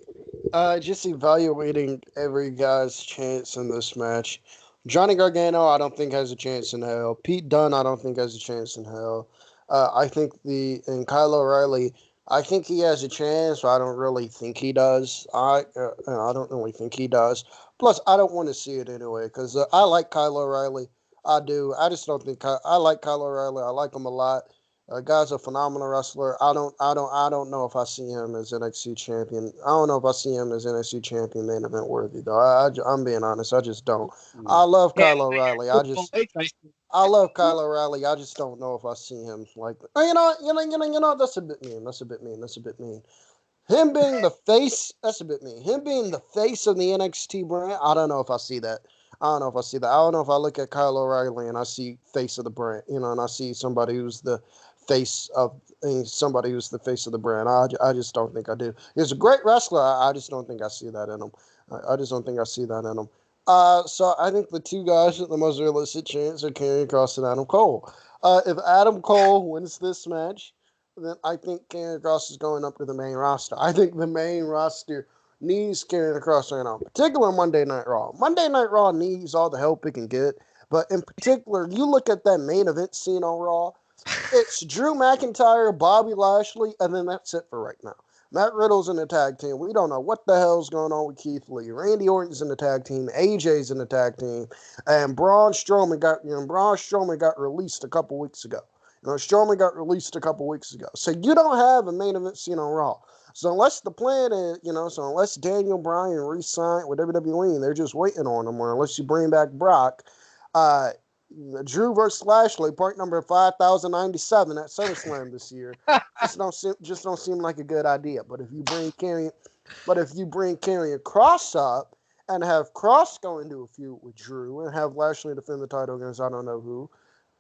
Just evaluating every guy's chance in this match. Johnny Gargano, I don't think has a chance in hell. Pete Dunne, I don't think has a chance in hell. I think and Kyle O'Reilly, I think he has a chance, but I don't really think he does. I don't really think he does. Plus, I don't want to see it anyway because I like Kyle O'Reilly. I do. I just don't think I like Kyle O'Reilly. I like him a lot. Guy's a phenomenal wrestler. I don't know if I see him as NXT champion. I don't know if I see him as NXT champion main event worthy though. I'm being honest. I just don't. I love Kyle O'Reilly. I love Kyle O'Reilly. I just don't know if I see him like. You know. That's a bit mean. Him being the face. That's a bit mean. Him being the face of the NXT brand. I don't know if I see that. I don't know if I look at Kyle O'Reilly and I see face of the brand, and I see somebody who's the face of somebody who's the face of the brand. I just don't think I do. He's a great wrestler. I just don't think I see that in him. I just don't think I see that in him. So I think the two guys with the most realistic chance are Karrion Kross and Adam Cole. If Adam Cole wins this match, then I think Karrion Kross is going up to the main roster. I think the main roster needs Karrion Kross right now, in particular Monday Night Raw. Monday Night Raw needs all the help it can get, but in particular, you look at that main event scene on Raw, it's Drew McIntyre, Bobby Lashley, and then that's it for right now. Matt Riddle's in the tag team. We don't know what the hell's going on with Keith Lee. Randy Orton's in the tag team. AJ's in the tag team, and Braun Strowman got released a couple weeks ago. Strowman got released a couple weeks ago. So you don't have a main event scene on Raw. So unless the plan is, unless Daniel Bryan re-signed with WWE and they're just waiting on him, or unless you bring back Brock, Drew versus Lashley, part number 5097 at SummerSlam this year, just don't seem like a good idea. But if you bring Karrion Kross up and have Kross go into a feud with Drew and have Lashley defend the title against I don't know who.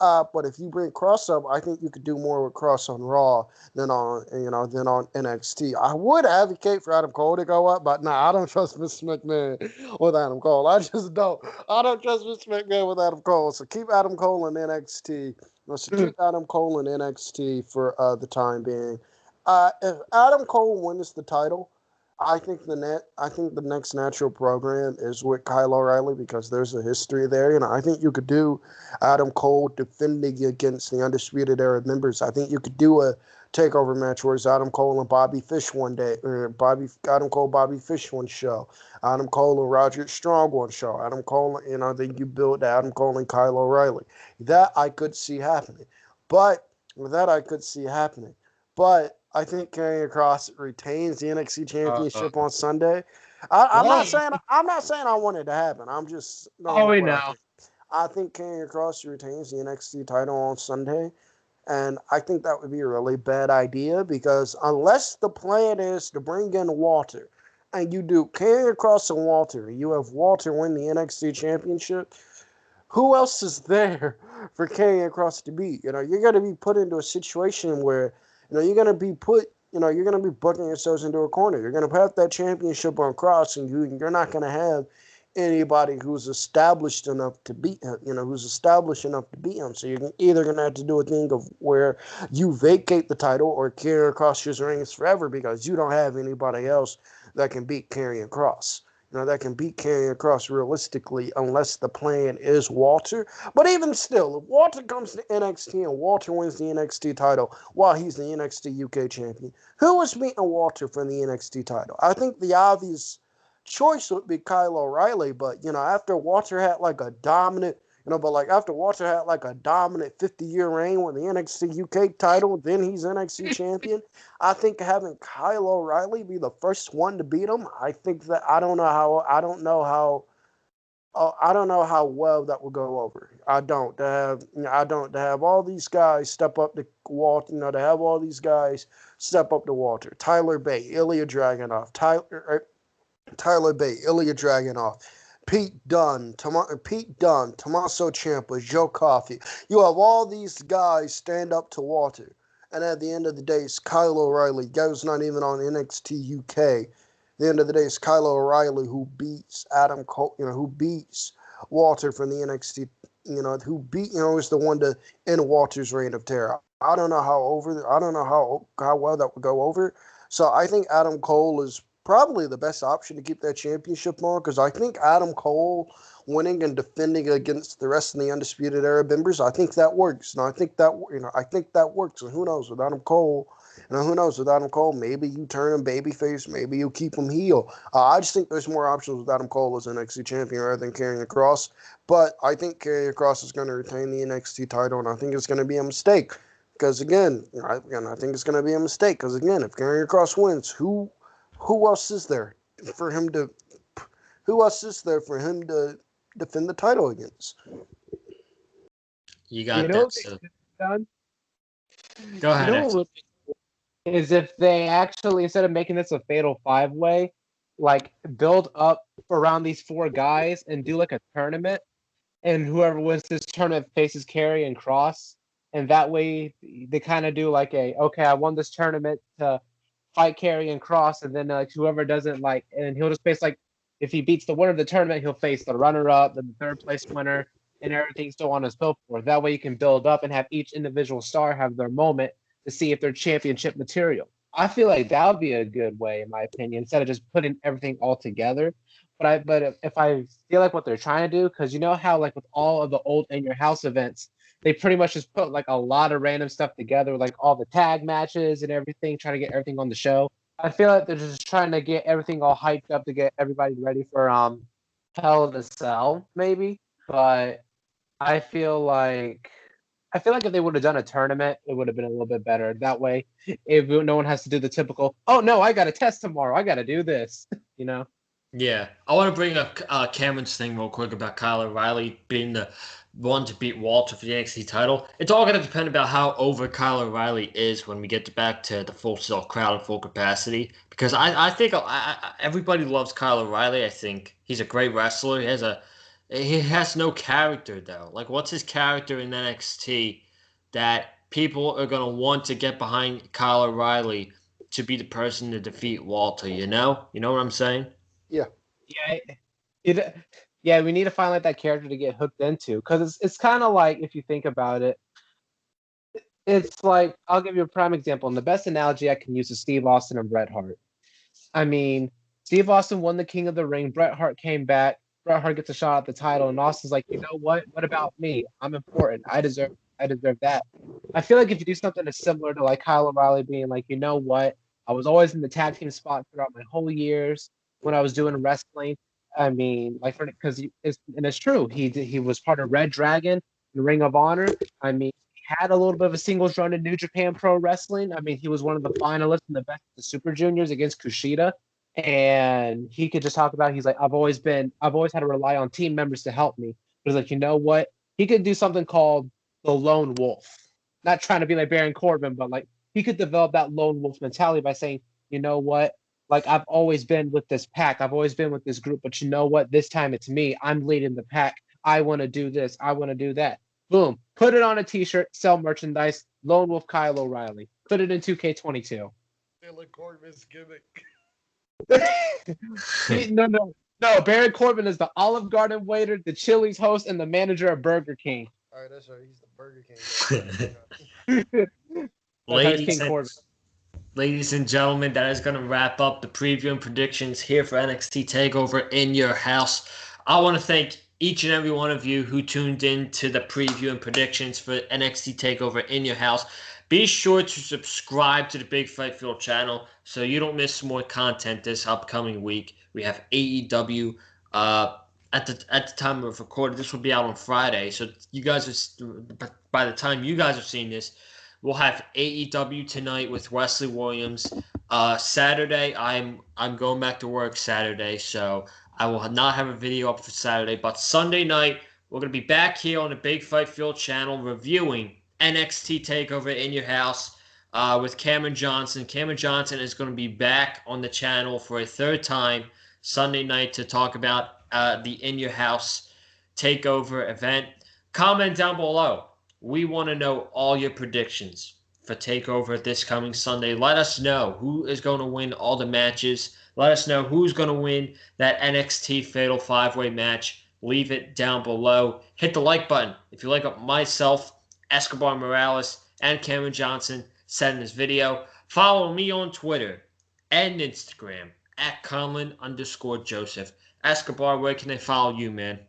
But if you bring Kross up, I think you could do more with Kross on Raw than on NXT. I would advocate for Adam Cole to go up, but I don't trust Mr. McMahon with Adam Cole. I just don't. I don't trust Mr. McMahon with Adam Cole. So keep Adam Cole in NXT. Keep Adam Cole in NXT for the time being. If Adam Cole wins the title, I think the next natural program is with Kyle O'Reilly because there's a history there. I think you could do Adam Cole defending against the Undisputed Era members. I think you could do a takeover match where it's Adam Cole and Bobby Fish one day, or Adam Cole, Bobby Fish one show, Adam Cole and Roger Strong one show, Adam Cole, then you build Adam Cole and Kyle O'Reilly. That I could see happening. But I think Karrion Kross retains the NXT Championship on Sunday. I'm not saying I want it to happen. I'm just we know. I think Karrion Kross retains the NXT title on Sunday, and I think that would be a really bad idea because unless the plan is to bring in Walter, and you do Karrion Kross and Walter, and you have Walter win the NXT Championship, who else is there for Karrion Kross to beat? You're going to be put into a situation where you're going to be booking yourselves into a corner. You're going to have that championship on Kross, and you're not going to have anybody who's established enough to beat him, So you're either going to have to do a thing of where you vacate the title or Karrion Kross just reigns forever because you don't have anybody else that can beat Karrion Kross. That can beat Karrion Kross realistically unless the plan is Walter. But even still, if Walter comes to NXT and Walter wins the NXT title while he's the NXT UK champion, who is beating Walter for the NXT title? I think the obvious choice would be Kyle O'Reilly, but, after Walter had like a dominant, after Walter had like a dominant 50-year reign with the NXT UK title, then he's NXT champion. I think having Kyle O'Reilly be the first one to beat him, I think that I don't know how well that will go over. To have all these guys step up to Walter, Tyler Bate, Ilya Dragunov, Pete Dunne, Tommaso Ciampa, Joe Coffey. You have all these guys stand up to Walter. And at the end of the day, it's Kyle O'Reilly. Guy's not even on NXT UK. At the end of the day, it's Kyle O'Reilly who beats Adam Cole, who beats Walter from the NXT, is the one to end Walter's reign of terror. I don't know how well that would go over. So I think Adam Cole is probably the best option to keep that championship on because I think Adam Cole winning and defending against the rest of the Undisputed Era members, I think that works. And I think that works. And who knows with Adam Cole? Maybe you turn him babyface, maybe you keep him heel. I just think there's more options with Adam Cole as NXT champion rather than Karrion Kross. But I think Karrion Kross is going to retain the NXT title, and I think it's going to be a mistake. Because again, I think it's going to be a mistake. Because again, if Karrion Kross wins, who else is there for him to defend the title against? You got that. So. Go ahead. Is if they actually, instead of making this a fatal 5-way, build up around these 4 guys and do like a tournament, and whoever wins this tournament faces Karrion Kross and that way they kind of do like okay, I won this tournament to fight Karrion Kross, and then whoever doesn't like, and he'll just face like if he beats the winner of the tournament, he'll face the runner-up, then the third place winner, and everything so on and so forth. That way you can build up and have each individual star have their moment to see if they're championship material. I feel like that would be a good way, in my opinion, instead of just putting everything all together. But if I feel like what they're trying to do, because you know how like with all of the old In Your House events, they pretty much just put like a lot of random stuff together, like all the tag matches and everything, trying to get everything on the show. I feel like they're just trying to get everything all hyped up to get everybody ready for Hell in a Cell, maybe. But I feel like if they would have done a tournament, it would have been a little bit better. That way, if no one has to do the typical, oh no, I got a test tomorrow, I got to do this, you know. Yeah, I want to bring up Cameron's thing real quick about Kyle O'Reilly being the one to beat Walter for the NXT title. It's all going to depend about how over Kyle O'Reilly is when we get back to the full self crowd and full capacity. Because I think everybody loves Kyle O'Reilly. I think he's a great wrestler. He has no character though. Like, what's his character in NXT that people are going to want to get behind Kyle O'Reilly to be the person to defeat Walter? You know what I'm saying? Yeah. Yeah, we need to find like that character to get hooked into, because it's kind of like, if you think about it, it's like, I'll give you a prime example, and the best analogy I can use is Steve Austin and Bret Hart. I mean, Steve Austin won the King of the Ring. Bret Hart came back. Bret Hart gets a shot at the title, and Austin's like, you know what? What about me? I'm important. I deserve that. I feel like if you do something that's similar to like Kyle O'Reilly being like, you know what? I was always in the tag team spot throughout my whole years when I was doing wrestling. I mean, like, because it's true. He was part of Red Dragon and Ring of Honor. I mean, he had a little bit of a singles run in New Japan Pro Wrestling. I mean, he was one of the finalists in the Best of the Super Juniors against Kushida. And he could just talk about, he's like, I've always had to rely on team members to help me. But he's like, you know what? He could do something called the lone wolf. Not trying to be like Baron Corbin, but like he could develop that lone wolf mentality by saying, you know what? Like, I've always been with this pack. I've always been with this group. But you know what? This time it's me. I'm leading the pack. I want to do this. I want to do that. Boom. Put it on a t-shirt. Sell merchandise. Lone Wolf Kyle O'Reilly. Put it in 2K22. Baron Corbin's gimmick. No. Baron Corbin is the Olive Garden waiter, the Chili's host, and the manager of Burger King. All right, that's right. He's the Burger King. Ladies and gentlemen, that is going to wrap up the preview and predictions here for NXT TakeOver in your house. I want to thank each and every one of you who tuned in to the preview and predictions for NXT TakeOver in your house. Be sure to subscribe to the Big Fight Field channel so you don't miss more content this upcoming week. We have AEW. At the time of recording, this will be out on Friday. So you guys by the time you guys are seeing this, we'll have AEW tonight with Wesley Williams. Saturday, I'm going back to work Saturday, so I will not have a video up for Saturday. But Sunday night, we're going to be back here on the Big Fight Field channel reviewing NXT TakeOver in your house with Cameron Johnson. Cameron Johnson is going to be back on the channel for a third time Sunday night to talk about the In Your House TakeOver event. Comment down below. We want to know all your predictions for TakeOver this coming Sunday. Let us know who is going to win all the matches. Let us know who's going to win that NXT Fatal 5-Way match. Leave it down below. Hit the like button if you like myself, Escobar Morales, and Cameron Johnson said in this video. Follow me on Twitter and Instagram at Conlon_Joseph. Escobar, where can they follow you, man?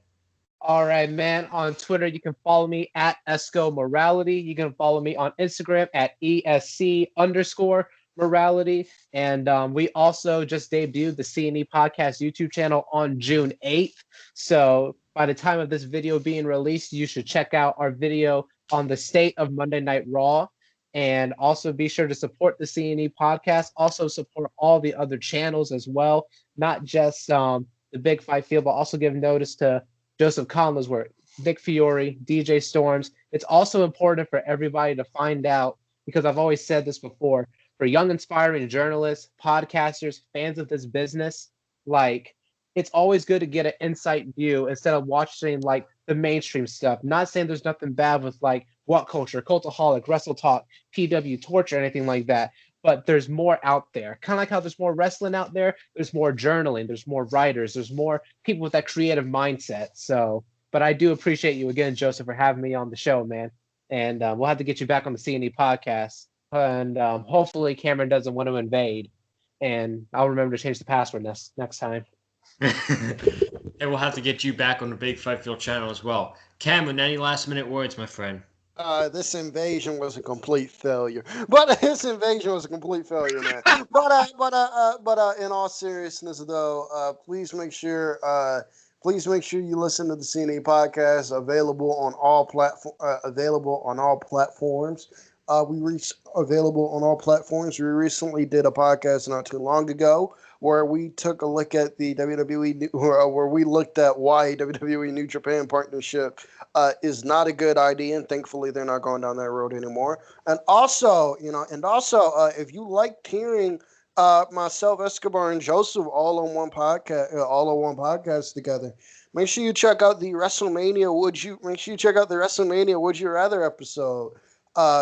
All right, man. On Twitter, you can follow me at Esco Morality. You can follow me on Instagram at ESC_Morality. And we also just debuted the C&E Podcast YouTube channel on June 8th. So by the time of this video being released, you should check out our video on the state of Monday Night Raw. And also be sure to support the C&E Podcast. Also support all the other channels as well, not just the Big Fight Field, but also give notice to Joseph Conlon's work, Nick Fiore, DJ Storms. It's also important for everybody to find out, because I've always said this before, for young, inspiring journalists, podcasters, fans of this business, like, it's always good to get an insight view instead of watching like the mainstream stuff. Not saying there's nothing bad with like What Culture, Cultaholic, Wrestle Talk, PW Torture, anything like that. But there's more out there. Kind of like how there's more wrestling out there, there's more journaling, there's more writers, there's more people with that creative mindset. So, but I do appreciate you again, Joseph, for having me on the show, man. And we'll have to get you back on the C&E podcast. And hopefully Cameron doesn't want to invade. And I'll remember to change the password next time. And we'll have to get you back on the Big Fight Field channel as well. Cameron, any last minute words, my friend? This invasion was a complete failure. But this invasion was a complete failure, man. But in all seriousness, though, please make sure you listen to the CNE podcast. Available on all platforms. Available on all platforms. We recently did a podcast not too long ago where we took a look at the WWE, where we looked at why WWE New Japan partnership is not a good idea, and thankfully they're not going down that road anymore. And also, if you liked hearing myself, Escobar, and Joseph all on one podcast together, make sure you check out the WrestleMania Would You Rather episode.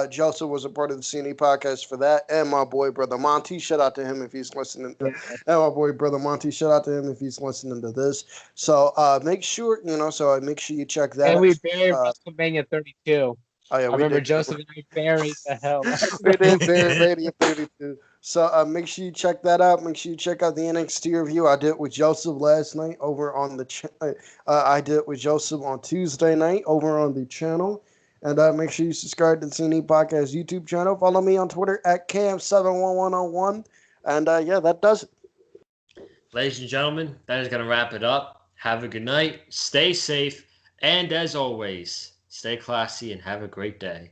Joseph was a part of the CNE podcast for that, and my boy brother Monty. Shout out to him if he's listening. And my boy brother Monty. Shout out to him if he's listening to this. So make sure you check that. And we buried WrestleMania 32. Oh yeah, I remember Joseph and I buried the hell. We did bury 32. So make sure you check that out. Make sure you check out the NXT review I did with Joseph last night over on the. I did with Joseph on Tuesday night over on the channel. And make sure you subscribe to the CNE Podcast YouTube channel. Follow me on Twitter at Cam71101. And that does it. Ladies and gentlemen, that is going to wrap it up. Have a good night. Stay safe. And as always, stay classy and have a great day.